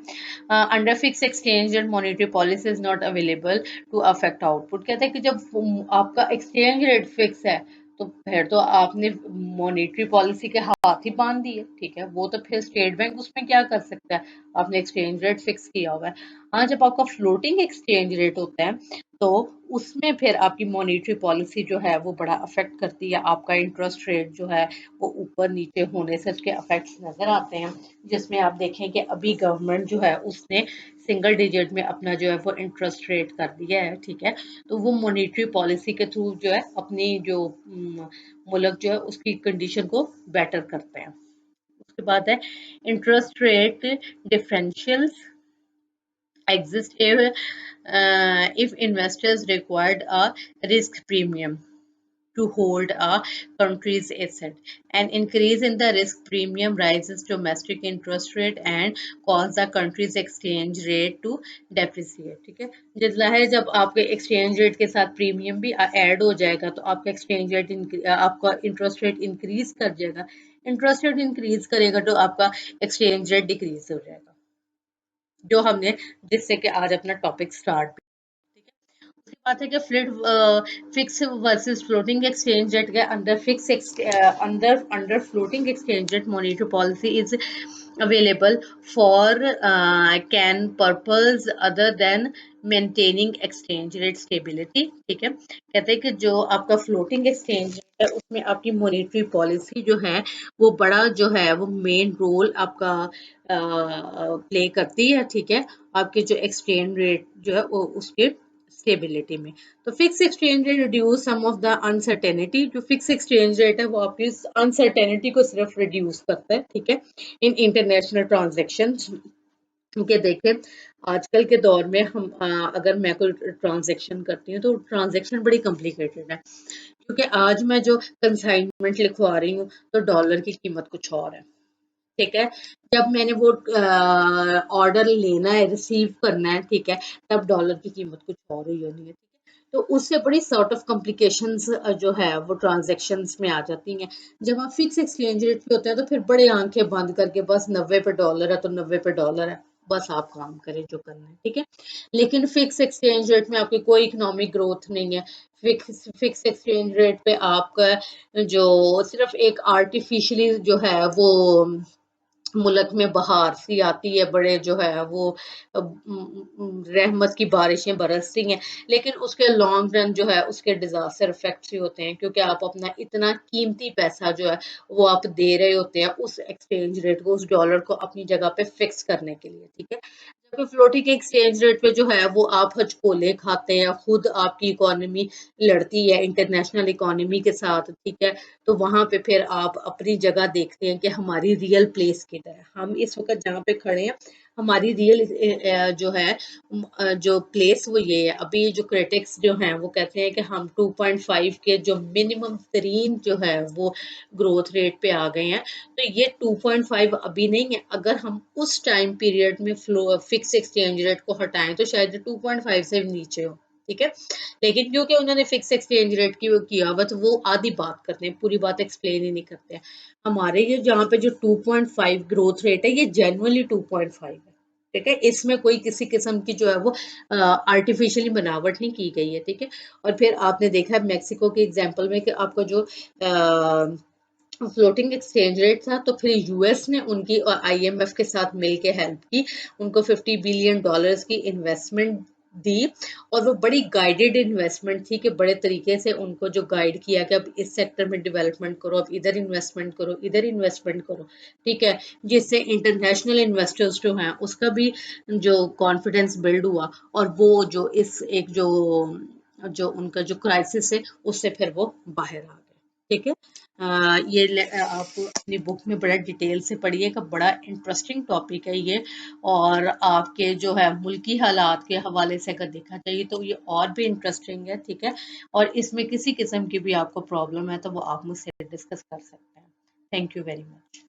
Under fix exchange rate monetary policy is not available to affect output. कहते हैं कि जब आपका एक्सचेंज रेट फिक्स है तो फिर तो आपने मॉनेटरी पॉलिसी के हाथ ही बांध दिए, ठीक है। वो तो फिर स्टेट बैंक उसमें क्या कर सकता है, आपने एक्सचेंज रेट फिक्स किया हुआ है। हाँ, जब आपका फ्लोटिंग एक्सचेंज रेट होता है तो उसमें फिर आपकी मॉनेटरी पॉलिसी जो है वो बड़ा अफेक्ट करती है। आपका इंटरेस्ट रेट जो है वो ऊपर नीचे होने से उसके इफेक्ट्स नजर आते हैं, जिसमें आप देखें कि अभी गवर्नमेंट जो है उसने सिंगल डिजिट में अपना जो है वो इंटरेस्ट रेट कर दिया है, ठीक है। तो वो मॉनेटरी पॉलिसी के थ्रू जो है अपनी जो मुल्क जो है उसकी कंडीशन को बेटर करते हैं। उसके बाद है interest rate differentials exist if investors required a risk premium to hold a country's asset. An increase in the risk premium raises domestic interest rate and cause the country's exchange rate to depreciate, ठीक है। जितना है जब आपके exchange rate के साथ premium भी add हो जाएगा तो आपका एक्सचेंज रेट आपका इंटरेस्ट रेट इंक्रीज कर जाएगा। इंटरेस्ट रेट इंक्रीज करेगा तो आपका एक्सचेंज रेट डिक्रीज हो जाएगा, जो हमने जिससे कि आज अपना टॉपिक स्टार्ट, ठीक है। उसके बाद है कि fix versus floating exchange rate के अंदर under floating exchange rate monetary policy is available for can purpose other than maintaining exchange rate stability, ठीक है। कहते हैं कि जो आपका फ्लोटिंग एक्सचेंज रेट है उसमें आपकी मॉनेटरी पॉलिसी जो है वो बड़ा जो है वो मेन रोल आपका प्ले करती है, ठीक है। आपके जो एक्सचेंज रेट जो है वो उसके स्टेबिलिटी में। तो fix exchange rate reduce some of the uncertainty. जो फिक्स एक्सचेंज रेट है वो आपकी अनसर्टेनिटी को सिर्फ रिड्यूस करता है, ठीक है, इन इंटरनेशनल ट्रांजेक्शन के। देखें आजकल के दौर में हम अगर मैं कोई ट्रांजेक्शन करती हूँ तो ट्रांजेक्शन बड़ी कॉम्प्लिकेटेड है, क्योंकि आज मैं जो कंसाइनमेंट लिखवा रही हूँ तो डॉलर की कीमत कुछ और है, ठीक है। जब मैंने वो ऑर्डर लेना है, रिसीव करना है, ठीक है, तब डॉलर की कीमत कुछ और ही होनी है, ठीक है। तो उससे बड़ी सॉर्ट ऑफ कॉम्प्लिकेशंस जो है वो ट्रांजैक्शंस में आ जाती हैं। जब आप फिक्स एक्सचेंज रेट पे होते हैं तो फिर बड़े आंखें बंद करके बस 90 पे डॉलर है तो 90 पे डॉलर है, बस आप काम करें जो करना है, ठीक है। लेकिन फिक्स एक्सचेंज रेट में आपकी कोई इकोनॉमिक ग्रोथ नहीं है। फिक्स एक्सचेंज रेट पे आपका जो सिर्फ एक आर्टिफिशियली जो है वो मुल्क में बहार सी आती है, बड़े जो है वो रहमत की बारिशें बरसती हैं, लेकिन उसके लॉन्ग रन जो है उसके डिजास्टर इफेक्ट्स ही होते हैं, क्योंकि आप अपना इतना कीमती पैसा जो है वो आप दे रहे होते हैं उस एक्सचेंज रेट को, उस डॉलर को अपनी जगह पे फिक्स करने के लिए, ठीक है। जबकि फ्लोटिंग एक्सचेंज रेट पे जो है वो आप हचकोले खाते हैं, खुद आपकी इकोनॉमी लड़ती है इंटरनेशनल इकोनॉमी के साथ, ठीक है। तो वहां पे फिर आप अपनी जगह देखते हैं कि हमारी रियल प्लेस किधर है। हम इस वक्त जहाँ पे खड़े हैं हमारी रियल जो है जो प्लेस वो ये है। अभी जो क्रिटिक्स जो हैं वो कहते हैं कि हम 2.5 के जो मिनिमम तरीन जो है वो ग्रोथ रेट पे आ गए हैं। तो ये 2.5 अभी नहीं है, अगर हम उस टाइम पीरियड में फ्लो फिक्स एक्सचेंज रेट को हटाएं तो शायद 2.5 से नीचे हो, ठीक है। लेकिन क्योंकि उन्होंने फिक्स एक्सचेंज रेट की वो किया हुआ तो वो आधी बात करते हैं, पूरी बात एक्सप्लेन ही नहीं करते हैं। हमारे ये जहाँ पे जो 2.5 ग्रोथ रेट है ये जेन्युइनली 2.5 है, ठीक है। इसमें कोई किसी किस्म की जो है वो आर्टिफिशियली बनावट नहीं की गई है, ठीक है। और फिर आपने देखा है मैक्सिको के एग्जाम्पल में कि आपको जो फ्लोटिंग एक्सचेंज रेट था तो फिर यूएस ने उनकी और आईएमएफ के साथ मिलकर हेल्प की, उनको $50 बिलियन की इन्वेस्टमेंट दी, और वो बड़ी गाइडेड इन्वेस्टमेंट थी कि बड़े तरीके से उनको जो गाइड किया कि अब इस सेक्टर में डेवलपमेंट करो, अब इधर इन्वेस्टमेंट करो, इधर इन्वेस्टमेंट करो, ठीक है, जिससे इंटरनेशनल इन्वेस्टर्स जो हैं उसका भी जो कॉन्फिडेंस बिल्ड हुआ, और वो जो इस एक जो उनका जो क्राइसिस है उससे फिर वो बाहर आ गए, ठीक है। आप अपनी बुक में बड़ा डिटेल से पढ़िएगा, बड़ा इंटरेस्टिंग टॉपिक है ये, और आपके जो है मुल्की हालात के हवाले से अगर देखा जाए तो ये और भी इंटरेस्टिंग है, ठीक है। और इसमें किसी किस्म की भी आपको प्रॉब्लम है तो वो आप मुझसे डिस्कस कर सकते हैं। Thank you very much.